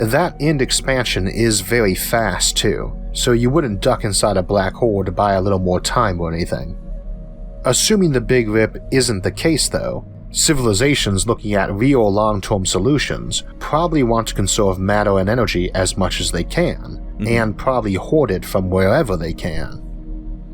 That end expansion is very fast, too, so you wouldn't duck inside a black hole to buy a little more time or anything. Assuming the Big Rip isn't the case though, civilizations looking at real long-term solutions probably want to conserve matter and energy as much as they can, and probably hoard it from wherever they can.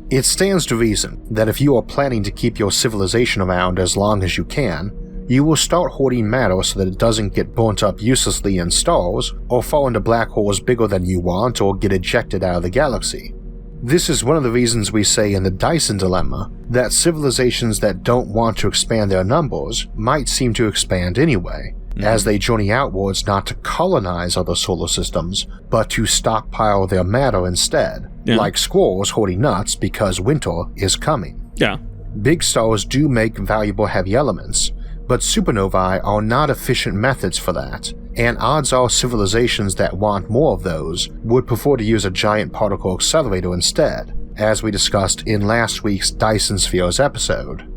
It stands to reason that if you are planning to keep your civilization around as long as you can, you will start hoarding matter so that it doesn't get burnt up uselessly in stars, or fall into black holes bigger than you want, or get ejected out of the galaxy. This is one of the reasons we say in the Dyson Dilemma that civilizations that don't want to expand their numbers might seem to expand anyway, as they journey outwards not to colonize other solar systems, but to stockpile their matter instead, like squirrels hoarding nuts because winter is coming. Yeah. Big stars do make valuable heavy elements, but supernovae are not efficient methods for that, and odds are civilizations that want more of those would prefer to use a giant particle accelerator instead, as we discussed in last week's Dyson Spheres episode.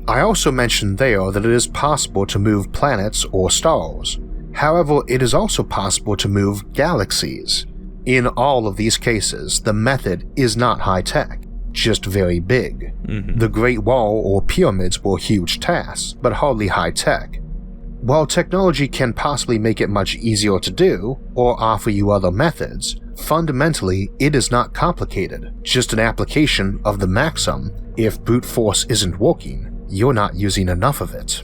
I also mentioned there that it is possible to move planets or stars. However, it is also possible to move galaxies. In all of these cases, the method is not high-tech, just very big. The Great Wall or pyramids were huge tasks, but hardly high-tech. While technology can possibly make it much easier to do, or offer you other methods, fundamentally it is not complicated, just an application of the maxim, if brute force isn't working, you're not using enough of it.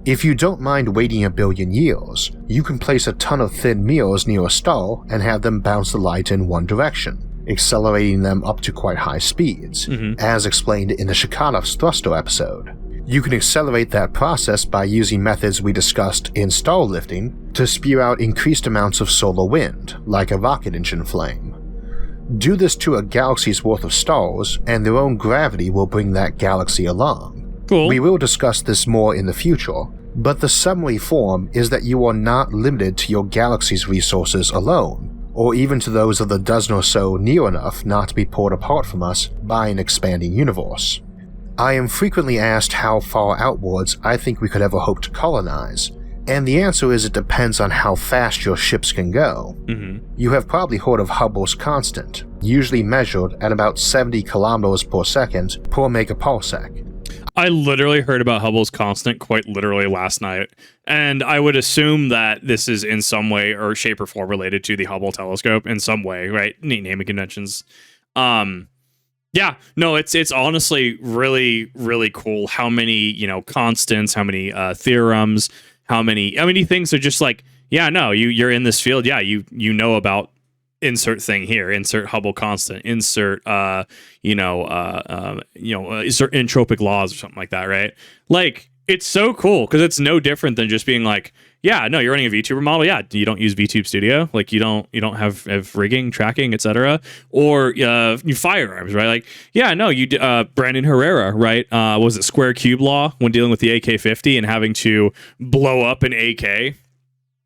If you don't mind waiting 1 billion years, you can place a ton of thin mirrors near a star and have them bounce the light in one direction, accelerating them up to quite high speeds, as explained in the Shikanov's thruster episode. You can accelerate that process by using methods we discussed in star lifting to spew out increased amounts of solar wind, like a rocket engine flame. Do this to a galaxy's worth of stars, and their own gravity will bring that galaxy along. Cool. We will discuss this more in the future, but the summary form is that you are not limited to your galaxy's resources alone, or even to those of the dozen or so near enough not to be pulled apart from us by an expanding universe. I am frequently asked how far outwards I think we could ever hope to colonize, and the answer is it depends on how fast your ships can go. You have probably heard of Hubble's constant, usually measured at about 70 kilometers per second per megaparsec. I literally heard about Hubble's constant quite literally last night, and I would assume that this is in some way or shape or form related to the Hubble telescope in some way, right? Naming conventions. Yeah, no, it's honestly really, really cool how many, constants, how many theorems, how many things are just like, yeah, no, you're in this field. Yeah, you know about insert thing here, insert Hubble constant, insert insert entropic laws or something like that, right? Like, it's so cool because it's no different than just being like, yeah, no, you're running a VTuber model. Yeah, you don't use VTube Studio. Like, you don't have rigging, tracking, etc. Or you firearms, right? Like, yeah, no, you Brandon Herrera, right? Was it square cube law when dealing with the AK-50 and having to blow up an AK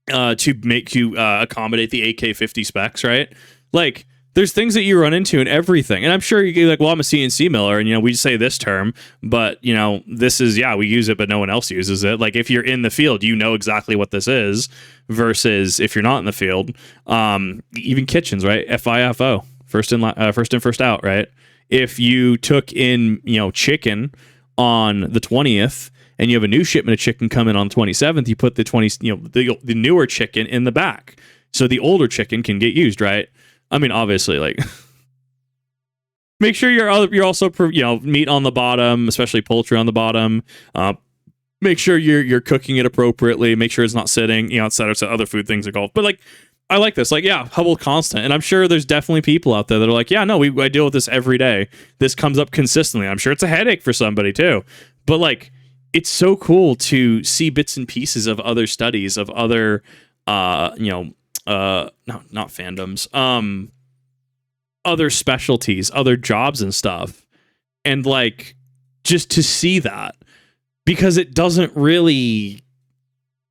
to make you accommodate the AK-50 specs, right? Like, there's things that you run into in everything. And I'm sure you're like, well, I'm a CNC miller, and, we say this term, but, this is, we use it, but no one else uses it. Like, if you're in the field, you know exactly what this is, versus if you're not in the field. Even kitchens, right? FIFO, first in, first out, right? If you took in, chicken on the 20th, and you have a new shipment of chicken coming on the 27th, you put the the newer chicken in the back, so the older chicken can get used, right? I mean, obviously, like, make sure you're also meat on the bottom, especially poultry on the bottom. Make sure you're cooking it appropriately. Make sure it's not sitting, etc. So other food things are called. But like, I like this. Like, yeah, Hubble constant, and I'm sure there's definitely people out there that are like, yeah, no, I deal with this every day. This comes up consistently. I'm sure it's a headache for somebody too. But like, it's so cool to see bits and pieces of other studies of other, not fandoms, other specialties, other jobs and stuff. And like, just to see that, because it doesn't really,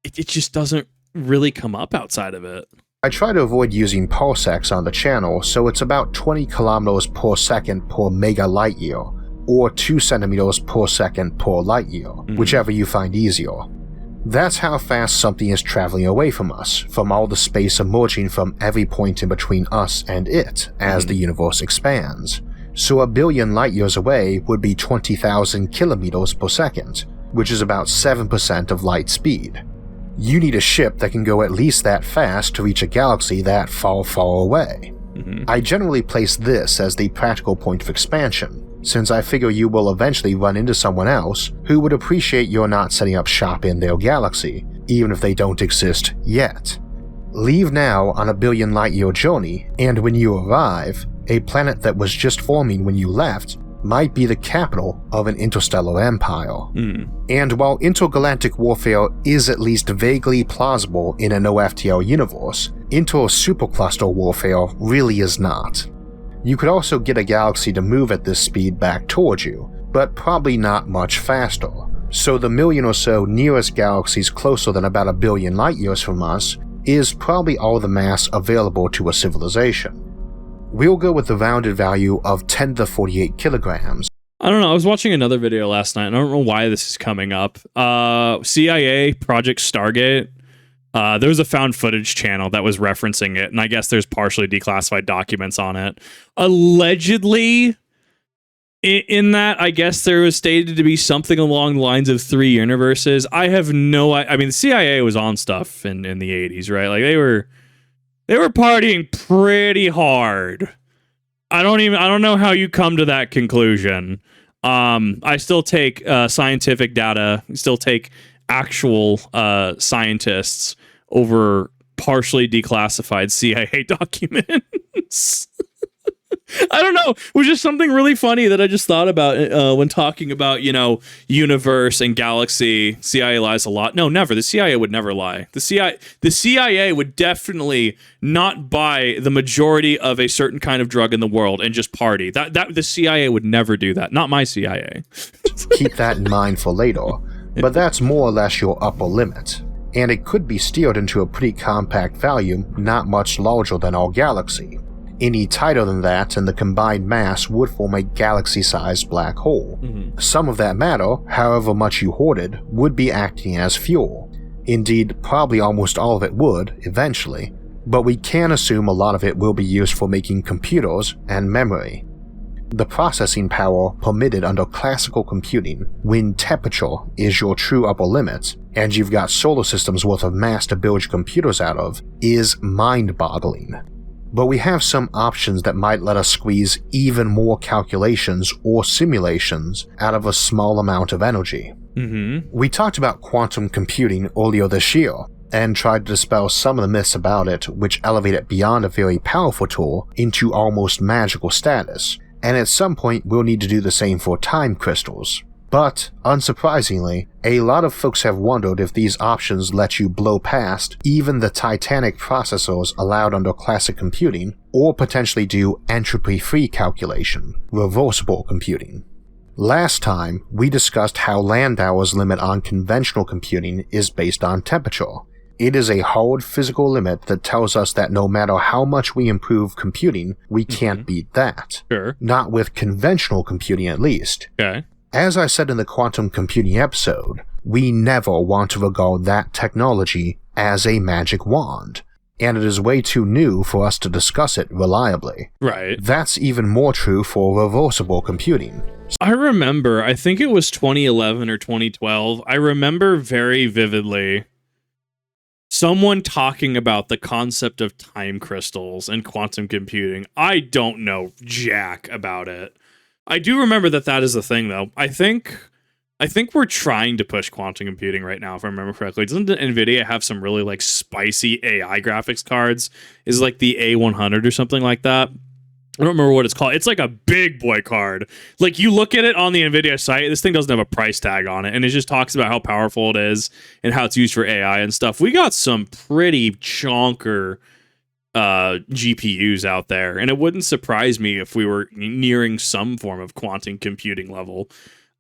it just doesn't really come up outside of it. I try to avoid using parsecs on the channel, so it's about 20 kilometers per second per mega light year, or 2 centimeters per second per light year, whichever you find easier. That's how fast something is traveling away from us, from all the space emerging from every point in between us and it as the universe expands. So 1 billion light years away would be 20,000 kilometers per second, which is about 7% of light speed. You need a ship that can go at least that fast to reach a galaxy that far, far away. I generally place this as the practical point of expansion, since I figure you will eventually run into someone else who would appreciate your not setting up shop in their galaxy, even if they don't exist yet. Leave now on a 1 billion light year journey, and when you arrive, a planet that was just forming when you left might be the capital of an interstellar empire. And while intergalactic warfare is at least vaguely plausible in an OFTL universe, inter-supercluster warfare really is not. You could also get a galaxy to move at this speed back towards you, but probably not much faster. So the million or so nearest galaxies closer than about 1 billion light years from us is probably all the mass available to a civilization. We'll go with the rounded value of 10 to the 48 kilograms. I don't know. I was watching another video last night, and I don't know why this is coming up. CIA Project Stargate. There was a found footage channel that was referencing it, and I guess there's partially declassified documents on it. Allegedly, in that, I guess there was stated to be something along the lines of 3 universes. I have no. I mean, the CIA was on stuff in the 80s, right? Like, they were partying pretty hard. I don't know how you come to that conclusion. I still take scientific data, still take actual scientists over partially declassified CIA documents. I don't know. It was just something really funny that I just thought about when talking about, universe and galaxy. CIA lies a lot. No, never. The CIA would never lie. The CIA would definitely not buy the majority of a certain kind of drug in the world and just party. That the CIA would never do that. Not my CIA. Keep that in mind for later. But that's more or less your upper limit. And it could be steered into a pretty compact value, not much larger than our galaxy. Any tighter than that and the combined mass would form a galaxy-sized black hole. Some of that matter, however much you hoarded, would be acting as fuel. Indeed, probably almost all of it would, eventually, but we can assume a lot of it will be used for making computers and memory. The processing power permitted under classical computing, when temperature is your true upper limit, and you've got solar systems worth of mass to build your computers out of, is mind-boggling. But we have some options that might let us squeeze even more calculations or simulations out of a small amount of energy. We talked about quantum computing earlier this year, and try to dispel some of the myths about it which elevate it beyond a very powerful tool into almost magical status, and at some point we'll need to do the same for time crystals. But, unsurprisingly, a lot of folks have wondered if these options let you blow past even the titanic processors allowed under classic computing, or potentially do entropy-free calculation, reversible computing. Last time, we discussed how Landauer's limit on conventional computing is based on temperature. It is a hard physical limit that tells us that no matter how much we improve computing, we can't beat that. Sure. Not with conventional computing at least. Okay. As I said in the quantum computing episode, we never want to regard that technology as a magic wand, and it is way too new for us to discuss it reliably. Right. That's even more true for reversible computing. I remember, I think it was 2011 or 2012, I remember very vividly someone talking about the concept of time crystals and quantum computing. I don't know jack about it. I do remember that is the thing, though. I think we're trying to push quantum computing right now, if I remember correctly. Doesn't NVIDIA have some really like spicy AI graphics cards? Is like the A100 or something like that? I don't remember what it's called. It's like a big boy card. Like you look at it on the NVIDIA site, this thing doesn't have a price tag on it, and it just talks about how powerful it is and how it's used for AI and stuff. We got some pretty chonker GPUs out there, and it wouldn't surprise me if we were nearing some form of quantum computing level.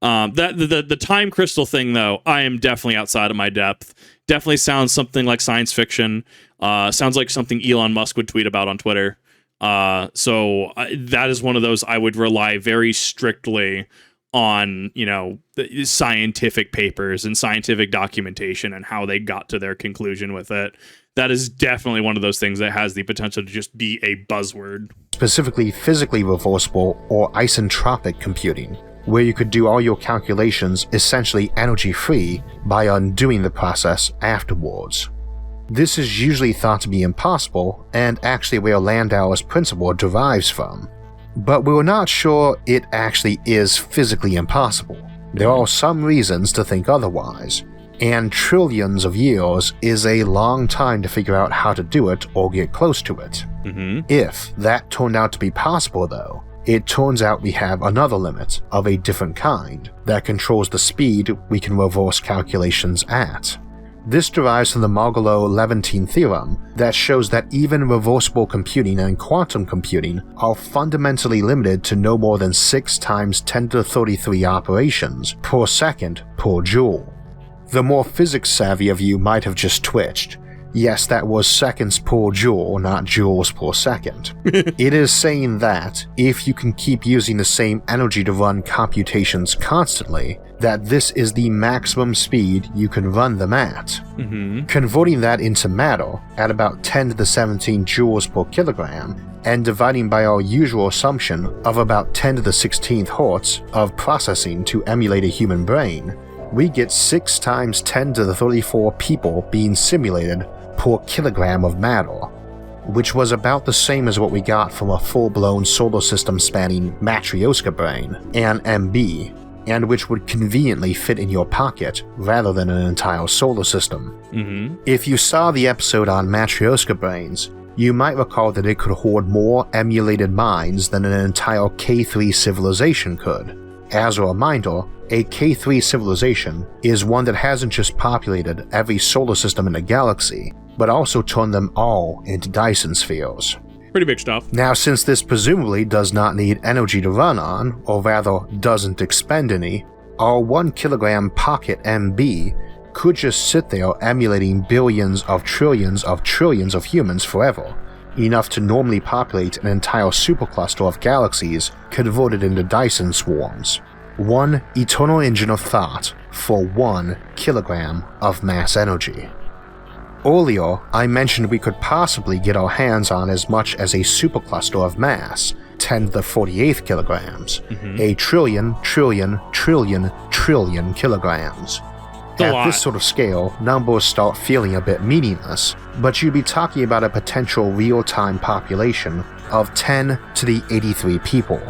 The time crystal thing, though, I am definitely outside of my depth. Definitely sounds something like science fiction. Sounds like something Elon Musk would tweet about on Twitter. So that is one of those I would rely very strictly on, the scientific papers and scientific documentation and how they got to their conclusion with it. That is definitely one of those things that has the potential to just be a buzzword. Specifically physically reversible or isentropic computing, where you could do all your calculations essentially energy-free by undoing the process afterwards. This is usually thought to be impossible, and actually where Landauer's principle derives from. But we're not sure it actually is physically impossible. There are some reasons to think otherwise, and trillions of years is a long time to figure out how to do it or get close to it. If that turned out to be possible, though, it turns out we have another limit of a different kind that controls the speed we can reverse calculations at. This derives from the Margolin-Levantine theorem that shows that even reversible computing and quantum computing are fundamentally limited to no more than 6 times 10 to the 33 operations per second per joule. The more physics-savvy of you might have just twitched. Yes, that was seconds per joule, not joules per second. It is saying that, if you can keep using the same energy to run computations constantly, that this is the maximum speed you can run them at. Converting that into matter at about 10 to the 17 joules per kilogram, and dividing by our usual assumption of about 10 to the 16th hertz of processing to emulate a human brain, we get 6 times 10 to the 34 people being simulated per kilogram of matter, which was about the same as what we got from a full-blown solar system spanning Matryoshka brain, an MB, and which would conveniently fit in your pocket rather than an entire solar system. If you saw the episode on Matryoshka brains, you might recall that it could hold more emulated minds than an entire K3 civilization could. As a reminder, a K3 civilization is one that hasn't just populated every solar system in the galaxy, but also turned them all into Dyson spheres. Pretty big stuff. Now, since this presumably does not need energy to run on, or rather doesn't expend any, our 1 kilogram pocket MB could just sit there emulating billions of trillions of humans forever, enough to normally populate an entire supercluster of galaxies converted into Dyson swarms. One eternal engine of thought for 1 kilogram of mass energy. Earlier, I mentioned we could possibly get our hands on as much as a supercluster of mass, 10 to the 48th kilograms, a trillion kilograms. At this sort of scale, numbers start feeling a bit meaningless, but you'd be talking about a potential real-time population of 10 to the 83 people.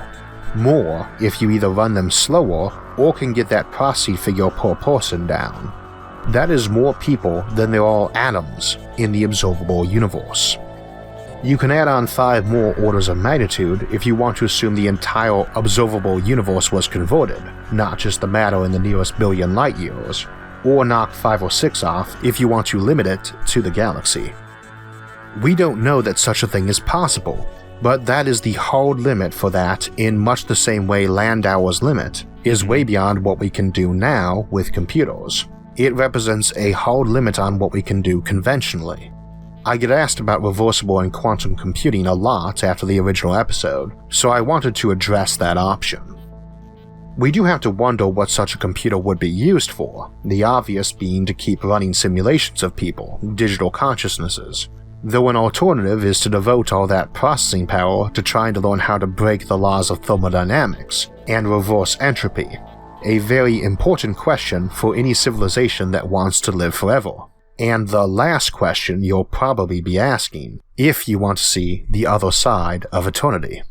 More if you either run them slower or can get that processing figure per person down. That is more people than there are atoms in the observable universe. You can add on 5 more orders of magnitude if you want to assume the entire observable universe was converted, not just the matter in the nearest billion light years, or knock 5 or 6 off if you want to limit it to the galaxy. We don't know that such a thing is possible, but that is the hard limit for that, in much the same way Landauer's limit is way beyond what we can do now with computers. It represents a hard limit on what we can do conventionally. I get asked about reversible and quantum computing a lot after the original episode, so I wanted to address that option. We do have to wonder what such a computer would be used for, the obvious being to keep running simulations of people, digital consciousnesses, though an alternative is to devote all that processing power to trying to learn how to break the laws of thermodynamics and reverse entropy, a very important question for any civilization that wants to live forever. And the last question you'll probably be asking if you want to see the other side of eternity.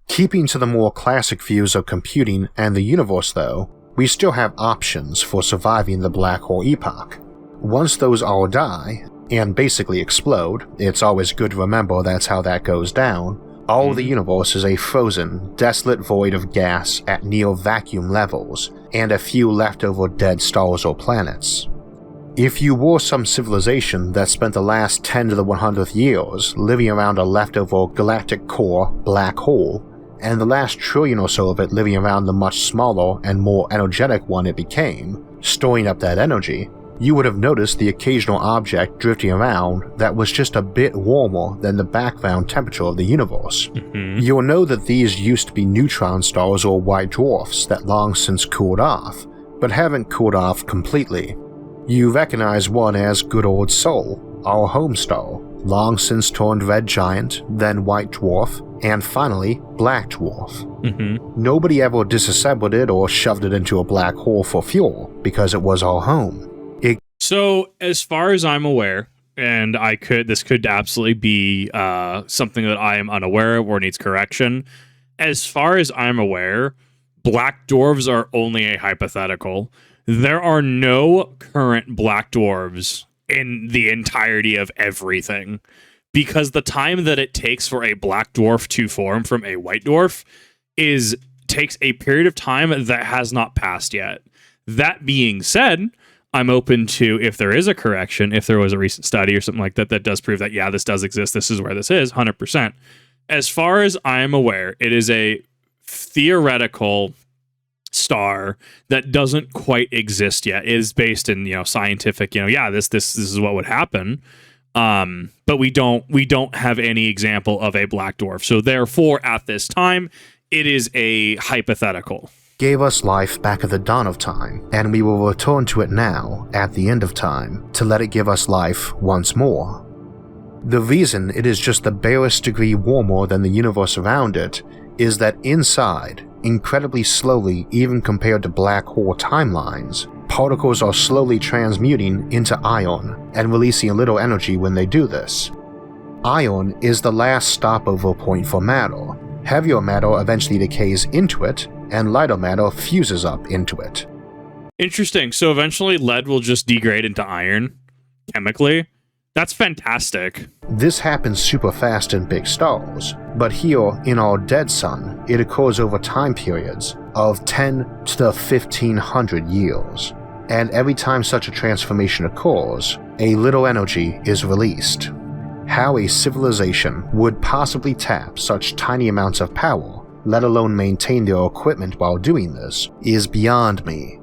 Keeping to the more classic views of computing and the universe though, we still have options for surviving the black hole epoch. Once those all die, and basically explode, it's always good to remember that's how that goes down, all the universe is a frozen, desolate void of gas at near vacuum levels, and a few leftover dead stars or planets. If you were some civilization that spent the last 10 to the 100th years living around a leftover galactic core black hole, and the last trillion or so of it living around the much smaller and more energetic one it became, storing up that energy, you would have noticed the occasional object drifting around that was just a bit warmer than the background temperature of the universe. You'll know that these used to be neutron stars or white dwarfs that long since cooled off, but haven't cooled off completely. You recognize one as good old Sol, our home star, long since turned red giant, then white dwarf, and finally black dwarf. Nobody ever disassembled it or shoved it into a black hole for fuel because it was our home. So, as far as I'm aware, and this could absolutely be something that I am unaware of or needs correction. As far as I'm aware, black dwarves are only a hypothetical. There are no current black dwarves in the entirety of everything, because the time that it takes for a black dwarf to form from a white dwarf takes a period of time that has not passed yet. That being said, I'm open to, if there is a correction, if there was a recent study or something like that that does prove that, yeah, this does exist, this is where this is, 100%. As far as I'm aware, it is a theoretical star that doesn't quite exist yet. It is based in, scientific, this is what would happen. But we don't have any example of a black dwarf. So therefore, at this time, it is a hypothetical. Gave us life back at the dawn of time, and we will return to it now, at the end of time, to let it give us life once more. The reason it is just the barest degree warmer than the universe around it is that inside, incredibly slowly even compared to black hole timelines, particles are slowly transmuting into iron and releasing a little energy when they do this. Iron is the last stopover point for matter. Heavier matter eventually decays into it, and lighter matter fuses up into it. Interesting. So eventually lead will just degrade into iron chemically? That's fantastic. This happens super fast in big stars, but here in our dead sun, it occurs over time periods of 10 to the 1500 years. And every time such a transformation occurs, a little energy is released. How a civilization would possibly tap such tiny amounts of power, let alone maintain their equipment while doing this, is beyond me.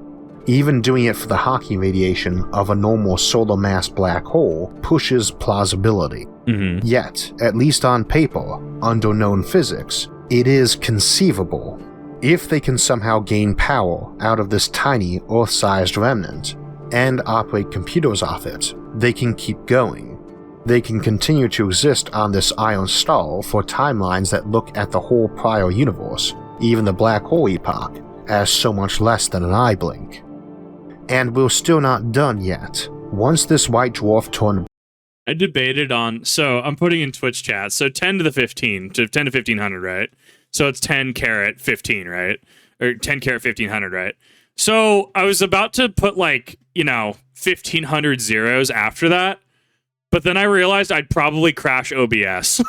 Even doing it for the Hawking radiation of a normal solar mass black hole pushes plausibility. Yet, at least on paper, under known physics, it is conceivable. If they can somehow gain power out of this tiny Earth-sized remnant, and operate computers off it, they can keep going. They can continue to exist on this iron star for timelines that look at the whole prior universe, even the black hole epoch, as so much less than an eye blink. And we're still not done yet. Once this white dwarf turned... I debated on... So, I'm putting in Twitch chat. So, 10 to the 15, to 10 to 1500, right? So, it's 10 carat 15, right? Or 10 carat 1500, right? So I was about to put 1,500 zeros after that, but then I realized I'd probably crash OBS.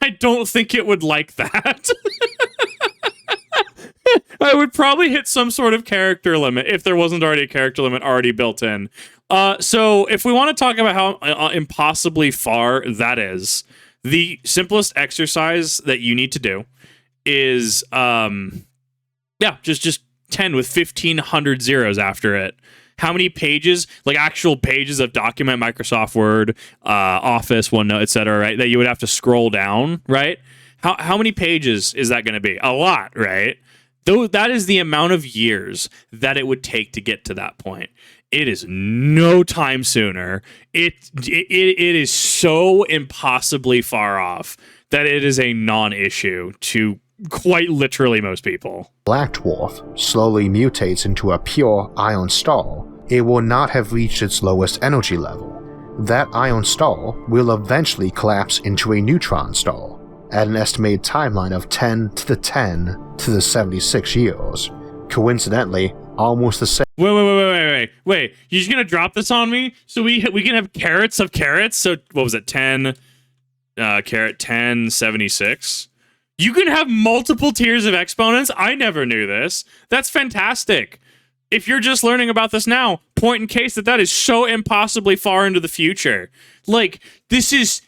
I don't think it would like that. I would probably hit some sort of character limit if there wasn't already a character limit already built in. So if we want to talk about how impossibly far that is, the simplest exercise that you need to do is, just 10 with 1,500 zeros after it. How many pages, actual pages of document, Microsoft Word, Office, OneNote, etc., right, that you would have to scroll down, right? How many pages is that going to be? A lot, right? Though that is the amount of years that it would take to get to that point. It is no time sooner. It is so impossibly far off that it is a non-issue to quite literally most people. Black Dwarf slowly mutates into a pure ion star, it will not have reached its lowest energy level. That ion star will eventually collapse into a neutron star at an estimated timeline of 10 to the 10 to the 76 years. Coincidentally, almost the same. Wait. You're just gonna drop this on me? So we can have carrots of carrots? So what was it? 10 caret 10 76? You can have multiple tiers of exponents? I never knew this. That's fantastic. If you're just learning about this now, point in case that is so impossibly far into the future. This is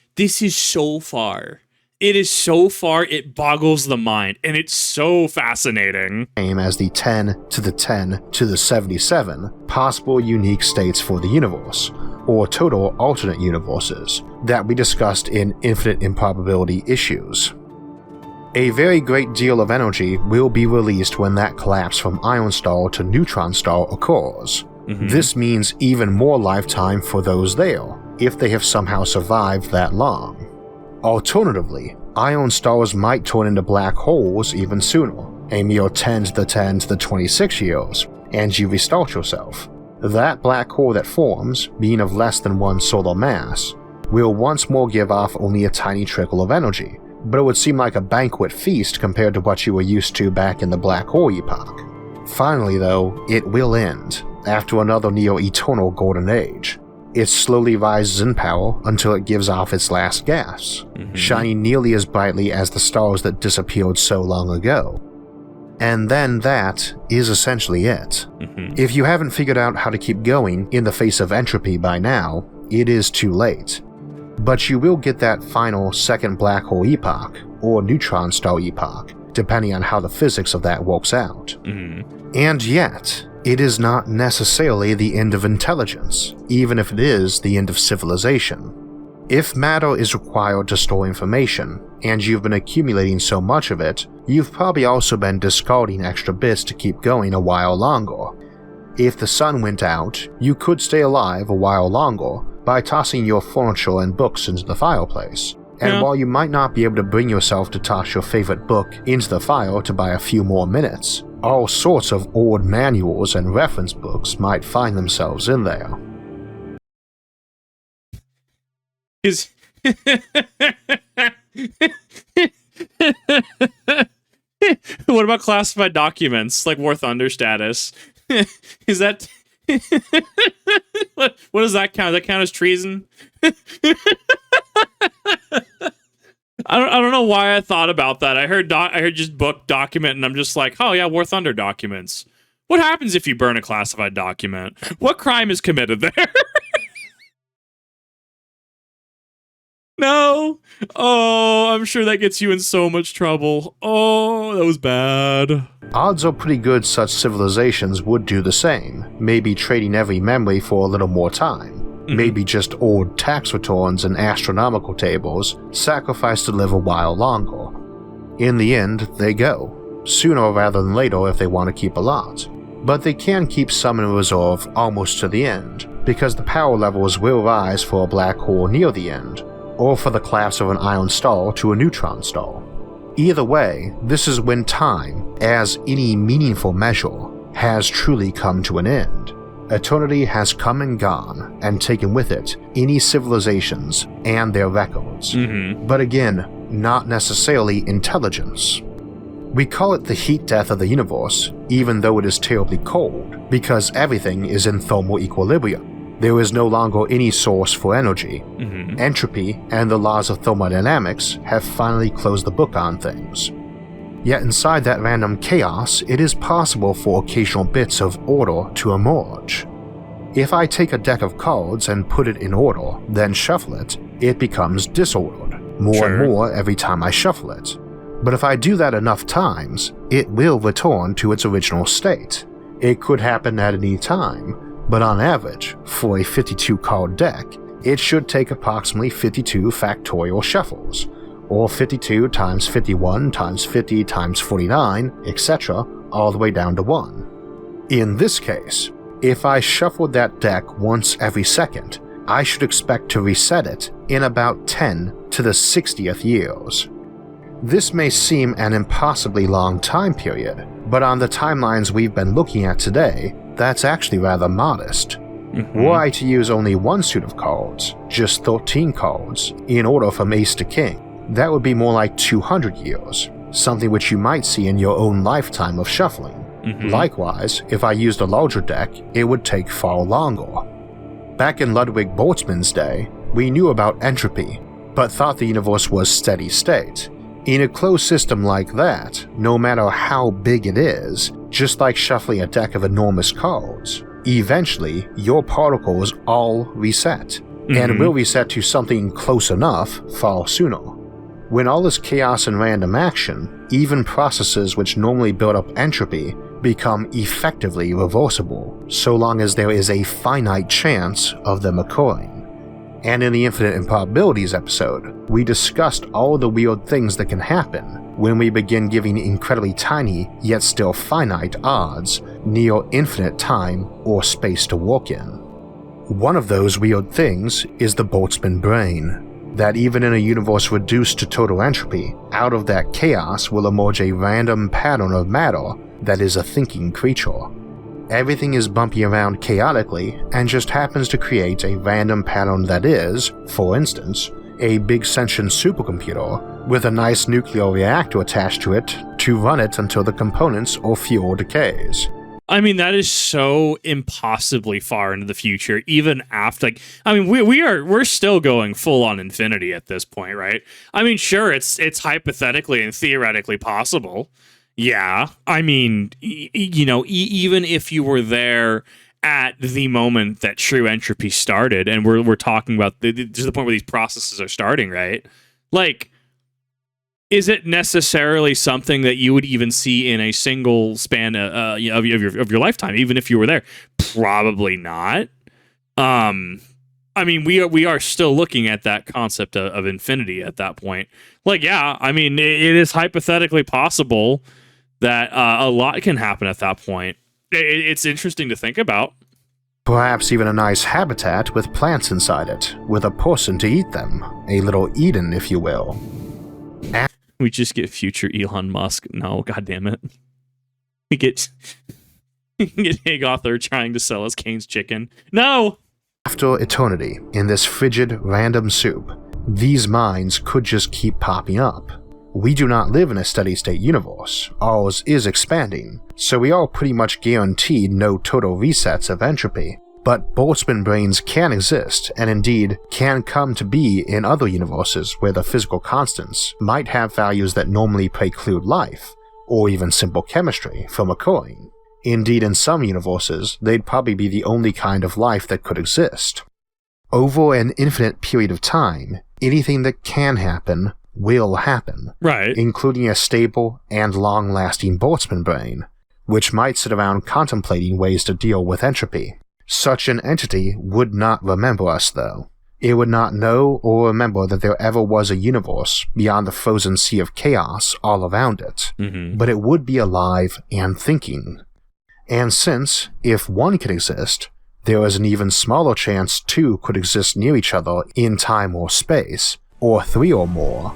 so far. It is so far, it boggles the mind, and it's so fascinating. Same as the 10 to the 10 to the 77 possible unique states for the universe, or total alternate universes, that we discussed in Infinite Improbability Issues. A very great deal of energy will be released when that collapse from ion star to neutron star occurs. Mm-hmm. This means even more lifetime for those there, if they have somehow survived that long. Alternatively, ion stars might turn into black holes even sooner, a mere 10 to the 10 to the 26 years, and you restart yourself. That black hole that forms, being of less than one solar mass, will once more give off only a tiny trickle of energy, but it would seem like a banquet feast compared to what you were used to back in the black hole epoch. Finally though, it will end, after another near-eternal golden age. It slowly rises in power until it gives off its last gas, shining nearly as brightly as the stars that disappeared so long ago. And then that is essentially it. If you haven't figured out how to keep going in the face of entropy by now, it is too late. But you will get that final second black hole epoch, or neutron star epoch, depending on how the physics of that works out. And yet, it is not necessarily the end of intelligence, even if it is the end of civilization. If matter is required to store information, and you've been accumulating so much of it, you've probably also been discarding extra bits to keep going a while longer. If the sun went out, you could stay alive a while longer by tossing your furniture and books into the fireplace. And while you might not be able to bring yourself to toss your favorite book into the fire to buy a few more minutes, all sorts of old manuals and reference books might find themselves in there. What about classified documents, like War Thunder status? Is that... what does that count? Does that count as treason? I don't know why I thought about that. I heard just book document, and I'm just like, oh yeah, War Thunder documents. What happens if you burn a classified document? What crime is committed there? No. Oh, I'm sure that gets you in so much trouble. Oh, that was bad. Odds are pretty good such civilizations would do the same, maybe trading every memory for a little more time. Maybe just old tax returns and astronomical tables sacrificed to live a while longer. In the end, they go, sooner rather than later if they want to keep a lot. But they can keep some in reserve almost to the end, because the power levels will rise for a black hole near the end, or for the collapse of an ion star to a neutron star. Either way, this is when time, as any meaningful measure, has truly come to an end. Eternity has come and gone, and taken with it any civilizations and their records. But again, not necessarily intelligence. We call it the heat death of the universe, even though it is terribly cold, because everything is in thermal equilibrium. There is no longer any source for energy. Entropy and the laws of thermodynamics have finally closed the book on things. Yet inside that random chaos, it is possible for occasional bits of order to emerge. If I take a deck of cards and put it in order, then shuffle it, it becomes disordered, more and more every time I shuffle it. But if I do that enough times, it will return to its original state. It could happen at any time, but on average, for a 52 card deck, it should take approximately 52 factorial shuffles, or 52 times 51 times 50 times 49, etc., all the way down to 1. In this case, if I shuffled that deck once every second, I should expect to reset it in about 10 to the 60th years. This may seem an impossibly long time period, but on the timelines we've been looking at today, that's actually rather modest. Were I to use only one suit of cards, just 13 cards, in order from ace to king, that would be more like 200 years, something which you might see in your own lifetime of shuffling. Likewise, if I used a larger deck, it would take far longer. Back in Ludwig Boltzmann's day, we knew about entropy, but thought the universe was steady state. In a closed system like that, no matter how big it is, just like shuffling a deck of enormous cards, eventually your particles all reset, and will reset to something close enough far sooner. When all is chaos and random action, even processes which normally build up entropy become effectively reversible, so long as there is a finite chance of them occurring. And in the Infinite Improbabilities episode, we discussed all the weird things that can happen when we begin giving incredibly tiny yet still finite odds near infinite time or space to work in. One of those weird things is the Boltzmann brain, that even in a universe reduced to total entropy, out of that chaos will emerge a random pattern of matter that is a thinking creature. Everything is bumpy around chaotically and just happens to create a random pattern that is, for instance, a big sentient supercomputer with a nice nuclear reactor attached to it to run it until the components or fuel decays. I mean, that is so impossibly far into the future, even after, like, I mean, we're still going full on infinity at this point, right? I mean, sure, it's hypothetically and theoretically possible. Yeah, I mean, even if you were there at the moment that true entropy started, and we're talking about to the point where these processes are starting, right? Like, is it necessarily something that you would even see in a single span of your lifetime, even if you were there? Probably not. I mean, we are still looking at that concept of infinity at that point. Like, yeah, I mean, it is hypothetically possible that a lot can happen at that point. It's interesting to think about. Perhaps even a nice habitat with plants inside it, with a person to eat them. A little Eden, if you will. We just get future Elon Musk. No, goddammit. We get Haig Author trying to sell us Kane's chicken. No! After eternity, in this frigid, random soup, these minds could just keep popping up. We do not live in a steady-state universe. Ours is expanding, so we are pretty much guaranteed no total resets of entropy. But Boltzmann brains can exist, and indeed can come to be in other universes where the physical constants might have values that normally preclude life, or even simple chemistry, from occurring. Indeed, in some universes, they'd probably be the only kind of life that could exist. Over an infinite period of time, anything that can happen will happen, right? Including a stable and long-lasting Boltzmann brain, which might sit around contemplating ways to deal with entropy. Such an entity would not remember us, though. It would not know or remember that there ever was a universe beyond the frozen sea of chaos all around it, but it would be alive and thinking. And since, if one can exist, there is an even smaller chance two could exist near each other in time or space, or three or more,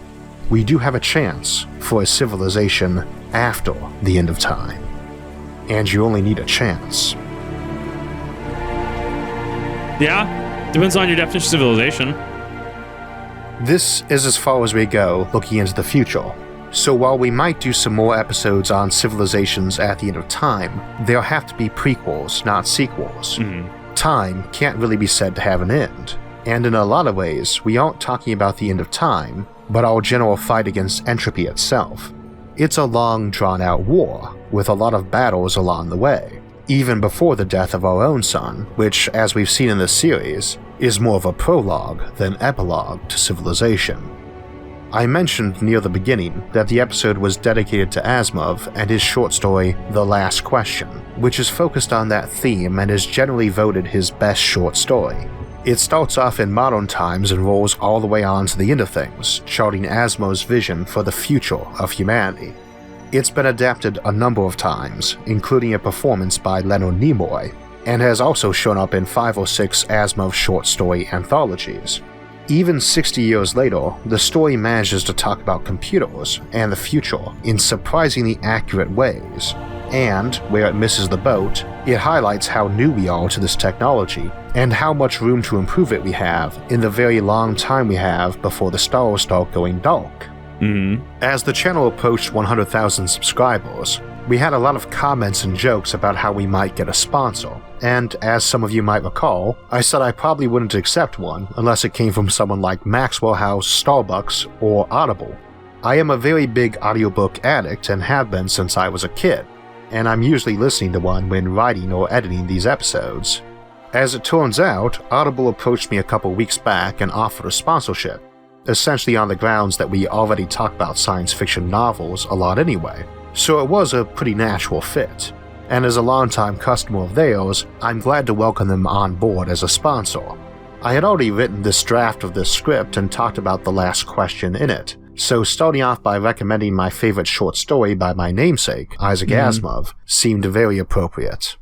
we do have a chance for a civilization after the end of time. And you only need a chance. Yeah, depends on your definition of civilization. This is as far as we go looking into the future, So while we might do some more episodes on civilizations at the end of time, there'll have to be prequels, not sequels. Time can't really be said to have an end, and in a lot of ways, we aren't talking about the end of time, but our general fight against entropy itself. It's a long, drawn-out war, with a lot of battles along the way, even before the death of our own sun, which, as we've seen in this series, is more of a prologue than epilogue to civilization. I mentioned near the beginning that the episode was dedicated to Asimov and his short story The Last Question, which is focused on that theme and is generally voted his best short story. It starts off in modern times and rolls all the way on to the end of things, charting Asimov's vision for the future of humanity. It's been adapted a number of times, including a performance by Leonard Nimoy, and has also shown up in 5 or 6 Asimov short story anthologies. Even 60 years later, the story manages to talk about computers and the future in surprisingly accurate ways, and, where it misses the boat, it highlights how new we are to this technology and how much room to improve it we have in the very long time we have before the stars start going dark. As the channel approached 100,000 subscribers, we had a lot of comments and jokes about how we might get a sponsor, and as some of you might recall, I said I probably wouldn't accept one unless it came from someone like Maxwell House, Starbucks, or Audible. I am a very big audiobook addict and have been since I was a kid, and I'm usually listening to one when writing or editing these episodes. As it turns out, Audible approached me a couple weeks back and offered a sponsorship, essentially on the grounds that we already talk about science fiction novels a lot anyway, so it was a pretty natural fit. And as a longtime customer of theirs, I'm glad to welcome them on board as a sponsor. I had already written this draft of this script and talked about The Last Question in it, so starting off by recommending my favorite short story by my namesake, Isaac Asimov, seemed very appropriate.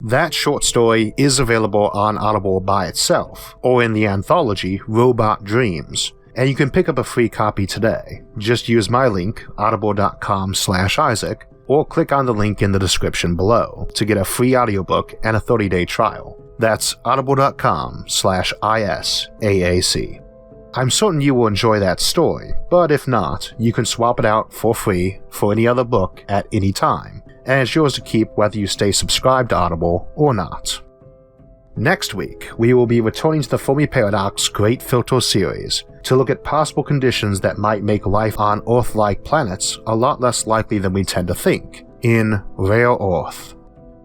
That short story is available on Audible by itself, or in the anthology Robot Dreams, and you can pick up a free copy today. Just use my link, audible.com/Isaac, or click on the link in the description below to get a free audiobook and a 30-day trial. That's audible.com/ISAAC. I'm certain you will enjoy that story, but if not, you can swap it out for free for any other book at any time, and it's yours to keep whether you stay subscribed to Audible or not. Next week, we will be returning to the Fermi Paradox Great Filter series to look at possible conditions that might make life on Earth-like planets a lot less likely than we tend to think, in Rare Earth.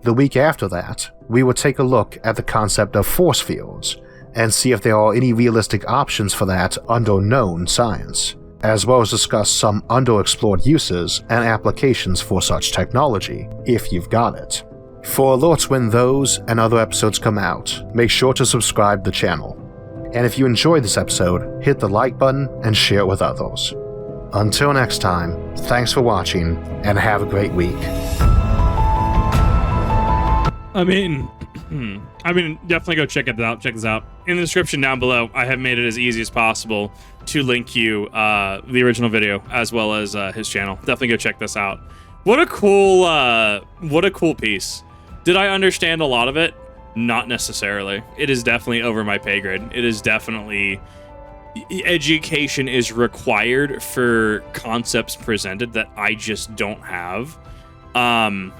The week after that, we will take a look at the concept of force fields and see if there are any realistic options for that under known science, as well as discuss some underexplored uses and applications for such technology, if you've got it. For alerts when those and other episodes come out, make sure to subscribe to the channel. And if you enjoyed this episode, hit the like button and share it with others. Until next time, thanks for watching and have a great week. Definitely go check it out. Check this out. In the description down below, I have made it as easy as possible to link you the original video as well as his channel. Definitely go check this out. What a cool piece. Did I understand a lot of it? Not necessarily. It is definitely over my pay grade. It is definitely... Education is required for concepts presented that I just don't have. But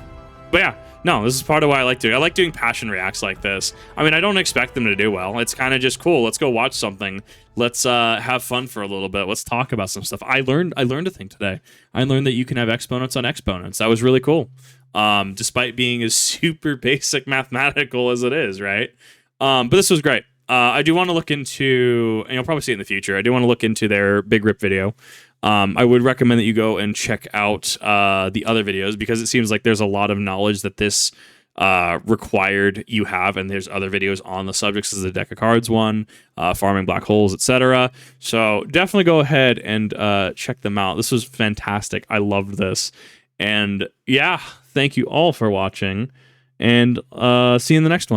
yeah, no, this is part of why I like doing. I like doing passion reacts like this. I mean, I don't expect them to do well. It's kind of just cool. Let's go watch something. Let's have fun for a little bit. Let's talk about some stuff. I learned a thing today. I learned that you can have exponents on exponents. That was really cool. Despite being as super basic mathematical as it is, right? But this was great. I do want to look into, and you'll probably see it in the future, I do want to look into their Big Rip video. I would recommend that you go and check out the other videos, because it seems like there's a lot of knowledge that this required you have, and there's other videos on the subjects. This is the deck of cards one, farming black holes, etc. So definitely go ahead and check them out. This was fantastic. I loved this. And yeah, thank you all for watching, and see you in the next one.